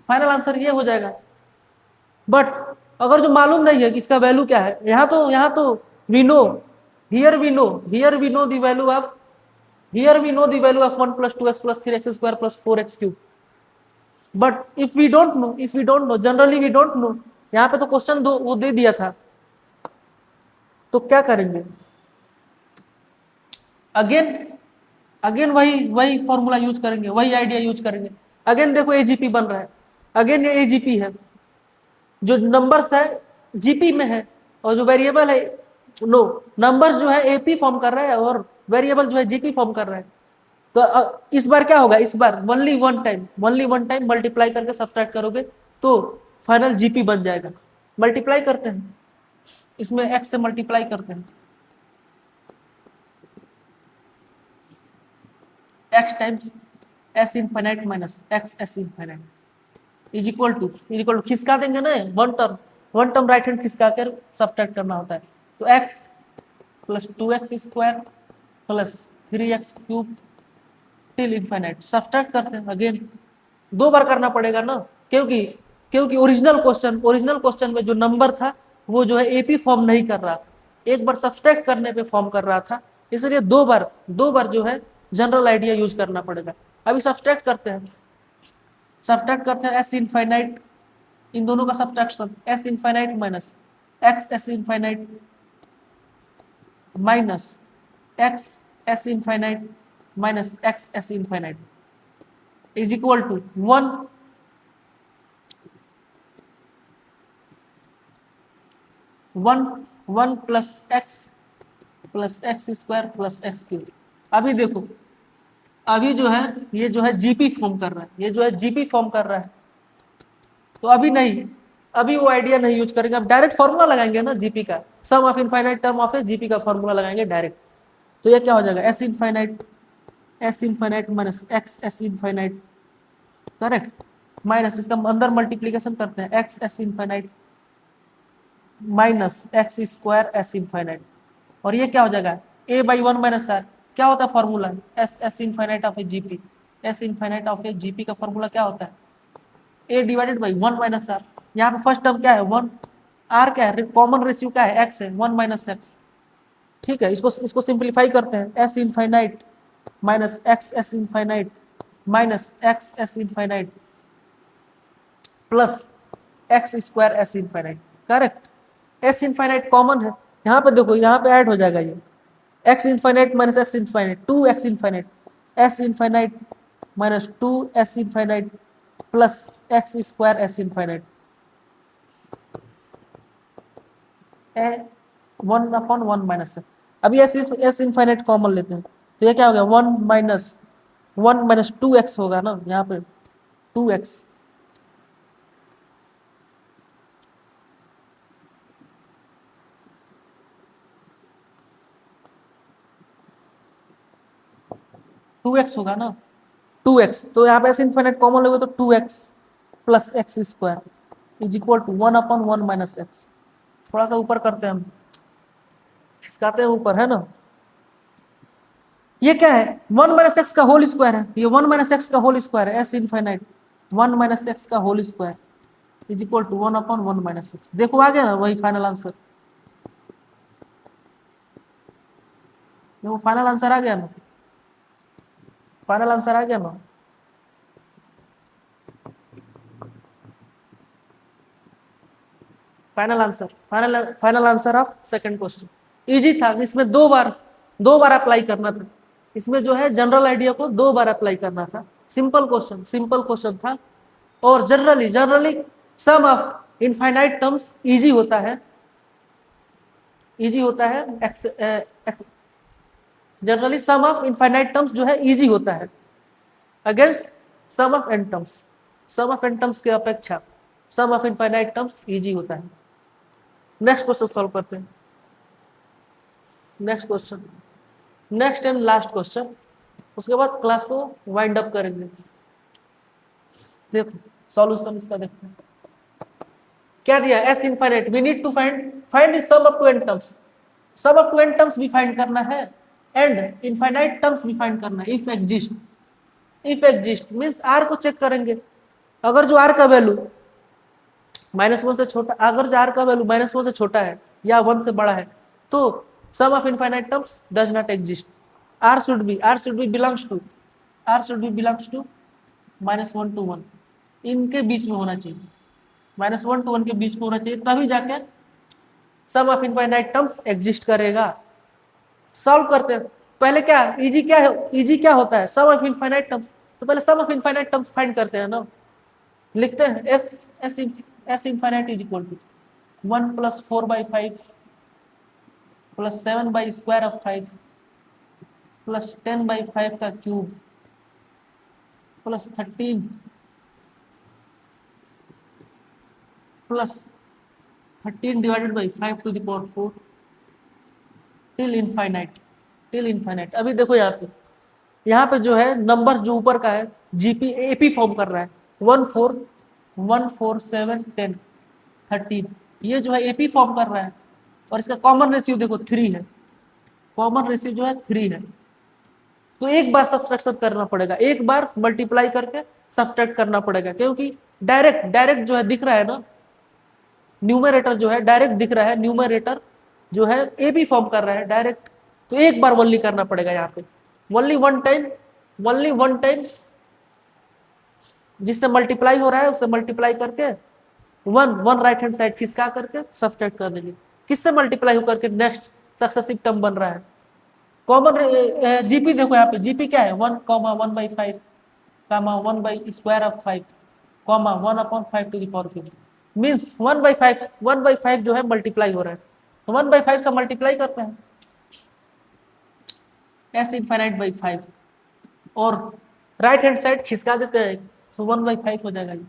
फाइनल आंसर ये हो जाएगा। बट अगर जो मालूम नहीं है कि इसका वैल्यू क्या है, यहाँ तो we know the value of 1 plus 2x plus 3x square plus 4x cube. But if we don't know generally we don't know, यहाँ पे तो क्वेश्चन वो दे दिया था, तो क्या करेंगे, अगेन अगेन वही वही फॉर्मूला यूज करेंगे, वही आइडिया यूज करेंगे। अगेन देखो एजीपी बन रहा है, अगेन ये एजीपी है, जो नंबर्स है जीपी में है और जो वेरिएबल है नो नंबर्स जो है एपी फॉर्म कर रहा है और वेरिएबल जो है जीपी फॉर्म कर रहा है। तो इस बार क्या होगा, इस बार ओनली वन टाइम मल्टीप्लाई करके सब्सट्रैक्ट करोगे तो फाइनल जीपी बन जाएगा। मल्टीप्लाई करते हैं, इसमें एक्स से मल्टीप्लाई करते हैं, X times S infinite minus x S infinite is equal to खिसका देंगे ना, वन टर्म राइट हैंड खिसका कर सब्ट्रैक्ट करना होता है। तो x plus 2x² plus 3x³ till infinite subtract करते हैं। अगेन 2 बार करना पड़ेगा ना, क्योंकि क्योंकि ओरिजिनल क्वेश्चन में जो नंबर था वो जो है एपी फॉर्म नहीं कर रहा था, एक बार सब्ट्रैक्ट करने पे फॉर्म कर रहा था, इसलिए दो बार जो है जनरल आइडिया यूज करना पड़ेगा। अभी सब्ट्रैक्ट करते हैं एस इनफाइनाइट, इन दोनों का subtraction S infinite minus x S infinite minus x S infinite minus x S infinite is equal to 1 plus X square plus x³। अभी देखो, अभी जो है ये जो है जीपी फॉर्म कर रहा है, तो अभी नहीं, अभी वो आइडिया नहीं यूज करेंगे, अब डायरेक्ट फॉर्मूला लगाएंगे ना जीपी का, sum of infinite term of GP का फॉर्मूला लगाएंगे डायरेक्ट। तो ये क्या हो जाएगा, S infinite minus x S infinite, correct, minus इसका अंदर मल्टीप्लीकेशन करते हैं x S infinite minus x² s infinite, और ये क्या हो जाएगा a/1 माइनस आर। क्या होता है formula, S infinite of a GP, S infinite of a GP का फॉर्मूला क्या होता है, a/1 माइनस आर। यहाँ पे फर्स्ट टर्म क्या है 1, आर क्या है, कॉमन रेशियो क्या है x है, 1 माइनस एक्स। ठीक है, इसको सिंप्लीफाई करते हैं, S infinite minus x S infinite minus x S infinite plus x² s infinite, correct. S infinite common है, यहाँ पे देखो, यहाँ पे ऐड हो जाएगा ये x infinite minus X infinite 2x infinite S infinite minus 2s infinite plus x² s infinite 1/1 minus है। अभी एस इनफाइनाइट कॉमन लेते हैं, तो ये क्या हो गया 1 माइनस 2x होगा ना, यहाँ पे 2x होगा ना, 2x, तो यहाँ पे एस इनफाइनाइट कॉमन लोगे तो 2x plus x² is equal to 1/1 minus X. थोड़ा सा ऊपर करते हैं हम, खिसकाते हैं ऊपर, है ना। ये क्या है 1 माइनस एक्स का होल स्क्वायर है, ये 1 माइनस एक्स का होल स्क्वायर है, एस इनफाइनाइट 1 माइनस एक्स का whole square is equal to 1/1 minus X. देखो आ गया ना वही फाइनल आंसर, देखो फाइनल आंसर आ गया ना, फाइनल आंसर आ गया ना। Final answer of second question easy था, इसमें दो बार अप्लाई करना था, इसमें जो है जनरल आइडिया को 2 बार अप्लाई करना था। सिंपल क्वेश्चन था, और generally sum of infinite terms easy होता है, generally sum of infinite terms जो है इजी होता है against sum of N terms के अपेक्षा sum of infinite terms easy होता है। नेक्स्ट क्वेश्चन सॉल्व करते हैं, नेक्स्ट एंड लास्ट क्वेश्चन, उसके बाद क्लास को वाइंड अप करेंगे। देखो सॉल्यूशन इसका देखते हैं, क्या दिया S infinite, we need to find sum up to N terms, sum up to N terms भी फाइंड करना है एंड इनफाइनाइट टर्म्स भी फाइंड करना है। इफ एग्जिस्ट मींस आर को चेक करेंगे, अगर जो आर का वैल्यू -1 से छोटा, अगर जो आर का वैल्यू -1 से छोटा है या 1 से बड़ा है तो sum of infinite terms does not exist. R should be belongs to -1 to 1, इनके बीच में होना चाहिए, -1 to 1 के बीच में होना चाहिए, तभी जाके सम ऑफ इनफाइनाइट टर्म्स एग्जिस्ट करेगा। सॉल्व करते हैं, पहले क्या इजी क्या है, इजी क्या होता है, सम ऑफ इनफाइनाइट टर्म्स। तो पहले sum of infinite terms find करते हैं ना, लिखते हैं S S S infinite is equal to 1 plus 4/5 plus 7/² plus 10/5 का cube plus 13 plus 13 divided by 5 to the power 4 till infinite, till infinite. अभी देखो यहाँ पे जो है नंबर्स जो ऊपर का है जीपी एपी फॉर्म कर रहा है 1 4 1 4 7 10 13, ये जो है एपी फॉर्म कर रहा है और इसका कॉमन रेशियो देखो 3 है, कॉमन रेशियो जो है 3 है। तो एक बार सब्सट्रैक्शन करना पड़ेगा, एक बार मल्टीप्लाई करके सब्सट्रैक्ट करना पड़ेगा, क्योंकि डायरेक्ट डायरेक्ट जो है दिख रहा है ना, न्यूमरेटर जो है डायरेक्ट दिख रहा है, न्यूमरेटर जो है ए बी फॉर्म कर रहा है डायरेक्ट। तो एक बार वनली करना पड़ेगा यहाँ पे, वनली वन टाइम जिससे मल्टीप्लाई हो रहा है उससे मल्टीप्लाई करके वन राइट हैंड साइड खिसका करके सब्सट्रैक्ट कर देंगे। किससे मल्टीप्लाई होकर के नेक्स्ट सक्सेसिव टर्म बन रहा है। कॉमन जीपी देखो यहाँ पे, जीपी क्या है 1, 1/5 1/² 5 1/5 टू द पावर 5 मीन्स 1/5 जो है मल्टीप्लाई हो रहा है, तो 1/5 से मल्टीप्लाई करते हैं एस इनफाइनाइट बाई 5 और राइट हैंड साइड खिसका देते हैं, तो 1/5 हो जाएगा ये,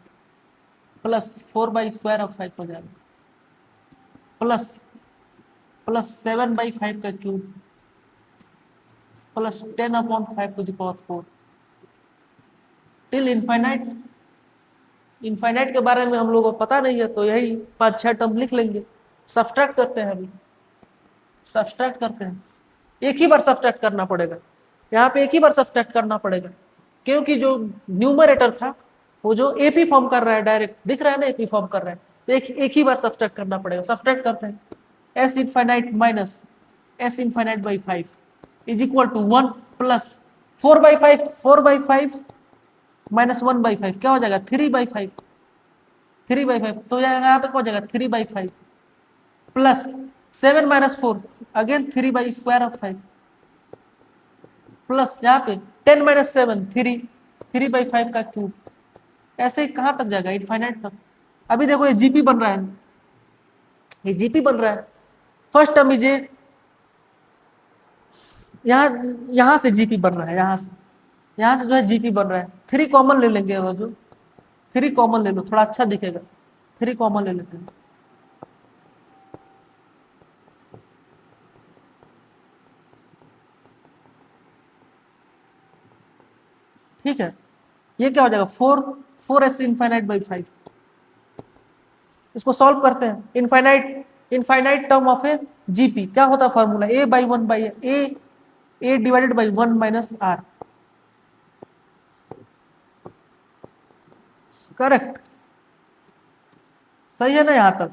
प्लस 4/² हो जाएगा, प्लस 7/5 का cube plus 10/5 to the power 4 till infinite. Infinite के बारे में हम लोगों को पता नहीं है, तो यही 5-6 टर्म लिख लेंगे। सब्सट्रैक्ट करते हैं, अभी सब्सट्रैक्ट करते हैं, एक ही बार सब्सट्रैक्ट करना पड़ेगा, यहाँ पे एक ही बार सब्सट्रैक्ट करना पड़ेगा, क्योंकि जो न्यूमरेटर था वो जो एपी फॉर्म कर रहा है, डायरेक्ट दिख रहा है ना एपी फॉर्म कर रहा है, तो एक ही बार सब्सट्रैक्ट करना पड़ेगा। सब्सट्रैक्ट करते हैं, S infinite minus S infinite by 5 is equal to 1 plus 4/5 minus 1/5 क्या हो जाएगा 3/5 तो यहाँ पे क्या हो जाएगा 3/5 प्लस 7 माइनस 4 अगेन 3/²5 प्लस यहाँ पे 10 माइनस 7 3/5 का क्यूब, ऐसे कहाँ तक जाएगा इनफाइनाइट तक। अभी देखो ये जीपी बन रहा है, ये जीपी बन रहा है, फर्स्ट टर्म इज ये, यहाँ से जीपी बन रहा है, यहाँ से जो है जीपी बन रहा है। 3 कॉमन ले लेंगे, वो जो 3 कॉमन ले लो, थोड़ा अच्छा दिखेगा, 3 कॉमन ले लेते हैं। ठीक है, ये क्या हो जाएगा 4s इनफाइनाइट बाई 5। इसको सॉल्व करते हैं, infinite term of a GP क्या होता है formula, a divided by 1 minus r, correct, सही है ना यहां तक।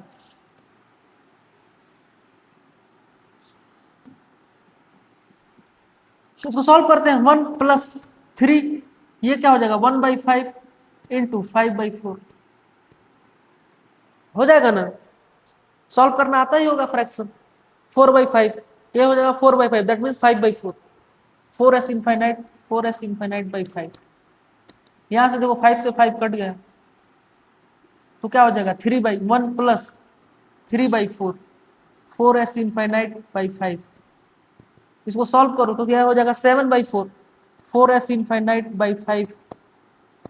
इसको सॉल्व करते हैं, 1 प्लस 3 ये क्या हो जाएगा 1/5 इंटू 5/4 हो जाएगा ना, सॉल्व करना आता ही होगा फ्रैक्शन। 4/5 ये हो जाएगा 4/5 that means 5/4 4s infinite by 5। यहां से देखो 5 से 5 कट गया, तो क्या हो जाएगा 3/1 प्लस 3/4 4s इनफाइनाइट बाई 5। इसको सॉल्व करो तो क्या हो जाएगा 7/4 4s infinite by 5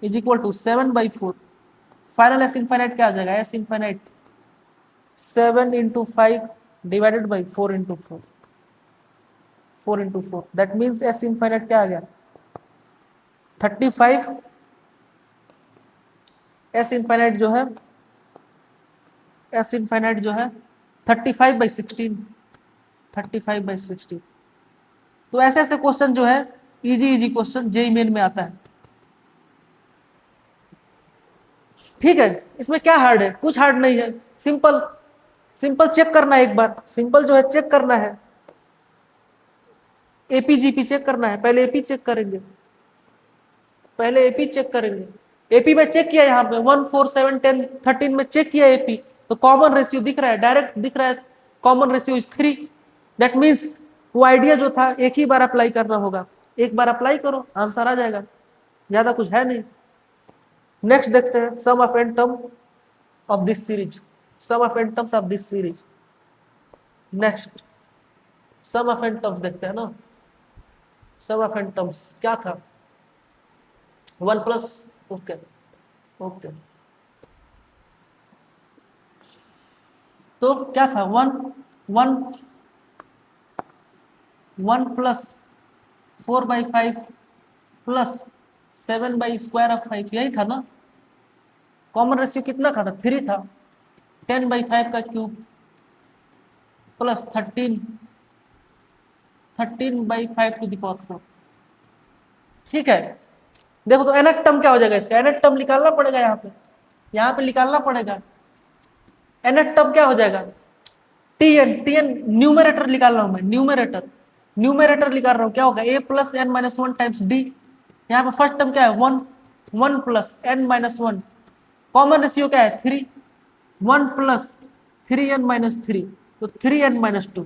is equal to 7/4। Final s infinite क्या हो जाएगा, s infinite 7 into 5 divided by 4 into 4 that means s infinite क्या आ गया 35। s इनफाइनाइट जो है 35/16। तो ऐसे ऐसे क्वेश्चन जो है इजी क्वेश्चन जेई मेन में आता है। ठीक है, इसमें क्या हार्ड है, कुछ हार्ड नहीं है, सिंपल चेक करना है, एक बार सिंपल जो है चेक करना है, एपी जीपी चेक करना है। पहले एपी चेक करेंगे, एपी में चेक किया, यहाँ पे 1 4 7 10 13 में चेक किया एपी, तो कॉमन रेशियो दिख रहा है, डायरेक्ट दिख रहा है, common ratio is 3 that means वो आइडिया जो था एक ही बार अप्लाई करना होगा, एक बार अप्लाई करो आंसर आ जाएगा, ज्यादा कुछ है नहीं। नेक्स्ट देखते हैं sum of N term of this series, sum of N terms of this series. Next sum of N terms देखते हैं ना, सम ऑफ एन टर्म्स क्या था, 1+, ओके ओके, तो क्या था 1+4/5 प्लस 7/√5, यही था ना। कॉमन रेशियो कितना था 3 था, 10/5 का क्यूब प्लस 13/5 ठीक है। देखो तो nth टर्म क्या हो जाएगा, इसका nth टर्म निकालना पड़ेगा, यहाँ पे निकालना पड़ेगा। nth टर्म क्या हो जाएगा, tn न्यूमरेटर निकाल रहा हूं मैं, न्यूमरेटर निकाल रहा हूं, क्या होगा a+n-1 टाइम्स d। यहाँ पे फर्स्ट टर्म क्या है 1+n-1, कॉमन रेशियो क्या है 3, 1+3n-3, तो 3n-2,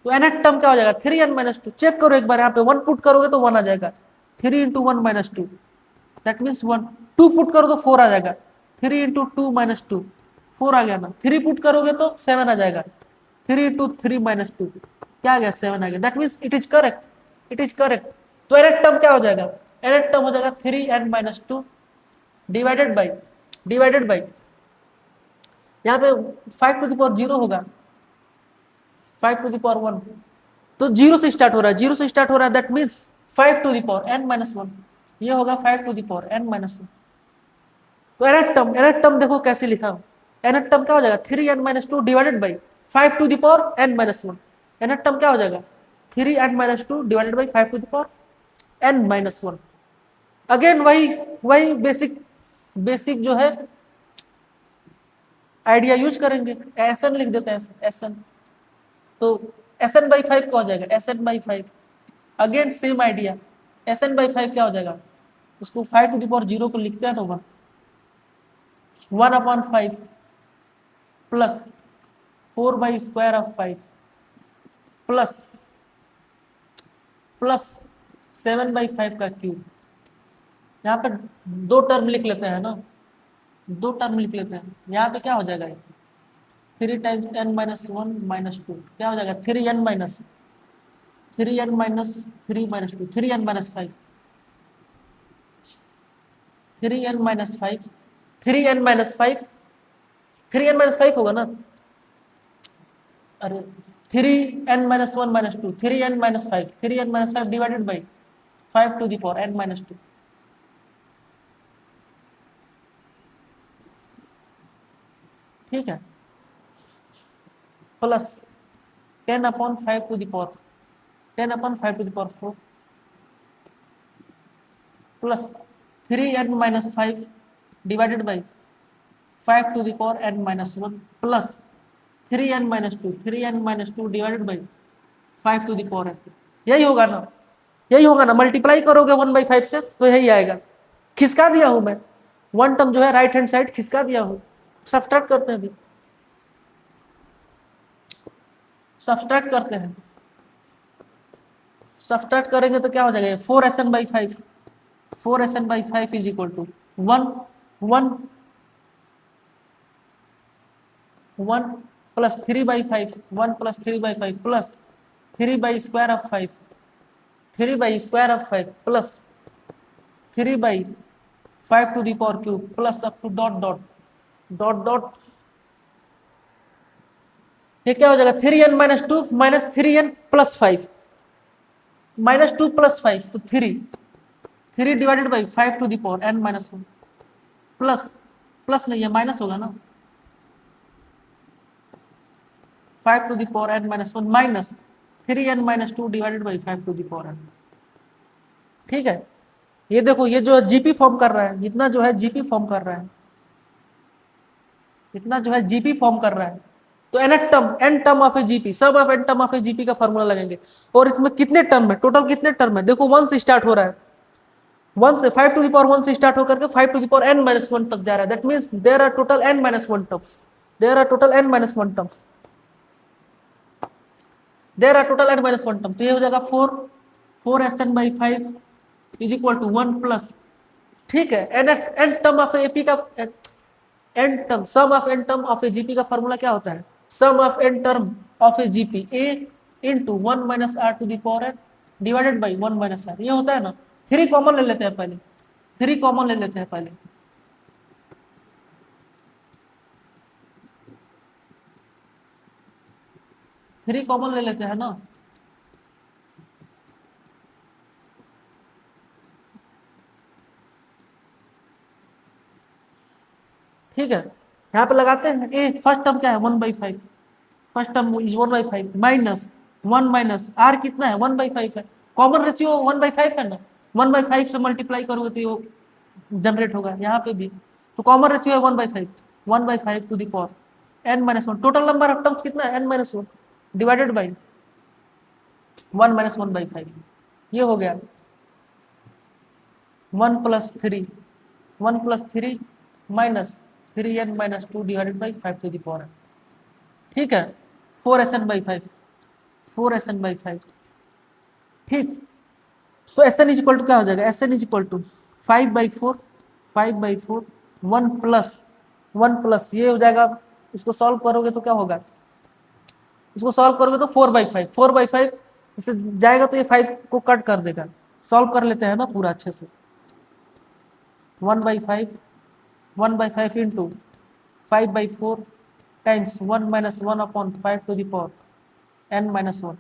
तो nth टर्म क्या हो जाएगा 3n-2। चेक करो एक बार, यहाँ पे 1 पुट करोगे तो 1 आ जाएगा, 3 × 1 - 2 दैट मीन्स 1, 2 पुट करो तो 4 आ जाएगा, 3 × 2 - 2 4 आ गया ना, 3 पुट करोगे तो 7 आ जाएगा, 3 × 3 - 2 क्या आ गया 7 आ गया, that means it is correct, it is correct. तो nth टर्म क्या हो जाएगा, nth टर्म हो जाएगा 3n-2 डिवाइडेड बाई यहाँ पे 5⁻0 होगा, 5⁻1, तो 0 से स्टार्ट हो रहा है, 0 से स्टार्ट हो रहा है, दैट मीन्स 5⁻n-1, ये होगा 5⁻n-1। तो nth टर्म देखो कैसे लिखा हूं, nth टर्म क्या हो जाएगा 3n-2 divided by 5⁻n-1, nth term क्या हो जाएगा 3n-2 divided by 5⁻n-1। Again वही बेसिक जो है आइडिया यूज करेंगे, एसएन लिख देते हैं एसएन, तो SN/5 क्या हो जाएगा SN/5, again same idea, SN/5 क्या हो जाएगा, उसको 5⁻0 को लिखते हैं तो 1/5 प्लस 4/√5 प्लस 7/5 का क्यूब। यहाँ पे 2 टर्म लिख लेते हैं ना, 2 टर्म लिख लेते हैं, यहाँ पे क्या हो जाएगा 3 टाइम्स n-1 - 2 क्या हो जाएगा 3n - 2 3n - 5 3n - 5 3n - 5 3n - 5 होगा ना, अरे 3n-1 - 2 3n - 5 3n - 5 divided by 5⁻n-2 ठीक है, plus 10/5 10/5 plus 3n - 5 divided by 5⁻n-1 plus 3n - 2 divided by 5⁻n, यही होगा ना, यही होगा ना, मल्टीप्लाई करोगे 1/5 से तो यही आएगा। खिसका दिया हूं मैं, 1 टर्म जो है राइट हैंड साइड खिसका दिया हूं, सब्सट्रैक्ट करते हैं, अभी सब्सट्रैक्ट करते हैं, सब्सट्रैक्ट करेंगे तो क्या हो जाएगा 4SN/5 4SN/5 is equal to 1 plus 3/5 1 plus 3/5 plus 3/√5 3/√5 plus 3/5 plus up to dot dot dot dot, ये क्या हो जाएगा 3n - 2 minus 3n plus 5 -2 plus 5 तो 3 डिवाइडेड बाई 5⁻n-1 प्लस नहीं है माइनस होगा ना, 5⁻n-1 minus 3n - 2 divided by 5⁻n। ठीक है, ये देखो ये जो जीपी फॉर्म कर रहा है, इतना जो है जीपी फॉर्म कर रहा है, इतना जो है जीपी फॉर्म कर रहा है। तो n term of a GP, sum of N term of a GP का फॉर्मूला लगेंगे। और इसमें कितने टर्म है, टोटल कितने टर्म है, देखो 1 से स्टार्ट हो रहा है, 1 से 5⁻1 से स्टार्ट होकर के 5⁻n-1 तक जा रहा है, that means there are total n-1 terms, there are total n-1 terms. There are total n minus one term, तो ये हो जाएगा 4 इज इक्वल टू 1 प्लस, ठीक है, एन टर्म ऑफ एपी का n term, sum of N term of a GP का formula क्या होता है, sum of N term of a GP a into 1 minus r to the power n divided by 1 minus r, ये होता है ना। 3 common ले लेते हैं पहले, 3 कॉमन ले लेते हैं पहले, थ्री कॉमन ले लेते हैं ना। ठीक है, यहाँ पे लगाते हैं ए, फर्स्ट टर्म क्या है 1/5, first term is 1/5 minus 1 minus R कितना है 1/5 है, कॉमन रेशियो 1/5 है ना, 1/5 से मल्टीप्लाई करोगे तो ये जनरेट होगा यहाँ पे भी, तो कॉमन रेशियो है 1/5, 1/5 to the power n minus one, total number of terms कितना है n minus one divided by 1 minus 1/5, ये हो गया 1 plus 3, 1 plus 3 minus 3n minus 2 divided by 5 to the power n, ठीक है, 4SN/5, 4SN/5, ठीक। तो SN इज इक्वल टू क्या हो जाएगा, SN is equal to 5/4, 5/4 1 plus ये हो जाएगा, इसको सॉल्व करोगे तो क्या होगा, इसको सॉल्व करोगे तो 4/5, 4/5 इससे जाएगा तो ये 5 को कट कर देगा, सॉल्व कर लेते हैं ना पूरा अच्छे से, 1/5, 1/5 into 5/4 times 1 minus 1 upon 5 to the power n minus 1,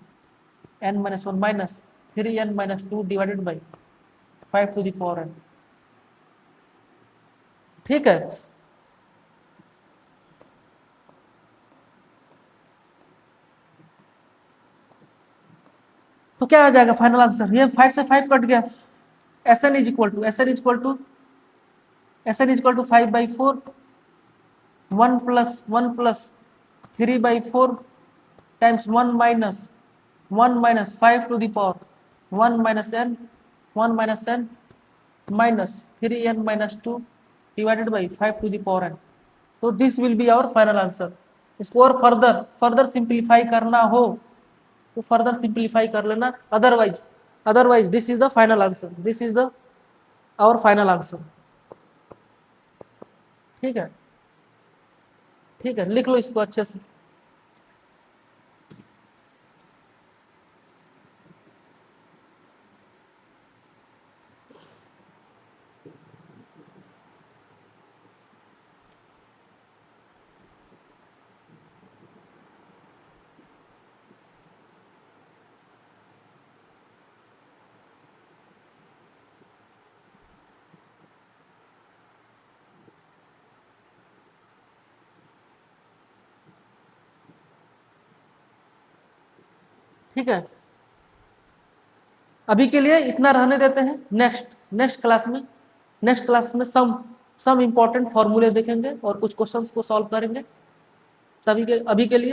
n minus 1 minus 3n minus 2 divided by 5 to the power n, ठीक है। तो क्या आ जाएगा फाइनल आंसर, ये 5 से 5 कट गया, SN is equal to 5/4 1 plus 3/4 times 1 minus 5 to the power 1 minus n minus 3n minus 2 divided by 5 to the power n, तो this will be our final answer. इसको और फर्दर सिंप्लीफाई करना हो तो further simplify कर लेना, otherwise this is the final answer, this is the our final answer, ठीक है, ठीक है, लिख लो इसको अच्छे से। ठीक है, अभी के लिए इतना रहने देते हैं, नेक्स्ट क्लास में सम इंपॉर्टेंट फॉर्मूले देखेंगे और कुछ क्वेश्चंस को सॉल्व करेंगे, तभी के अभी के लिए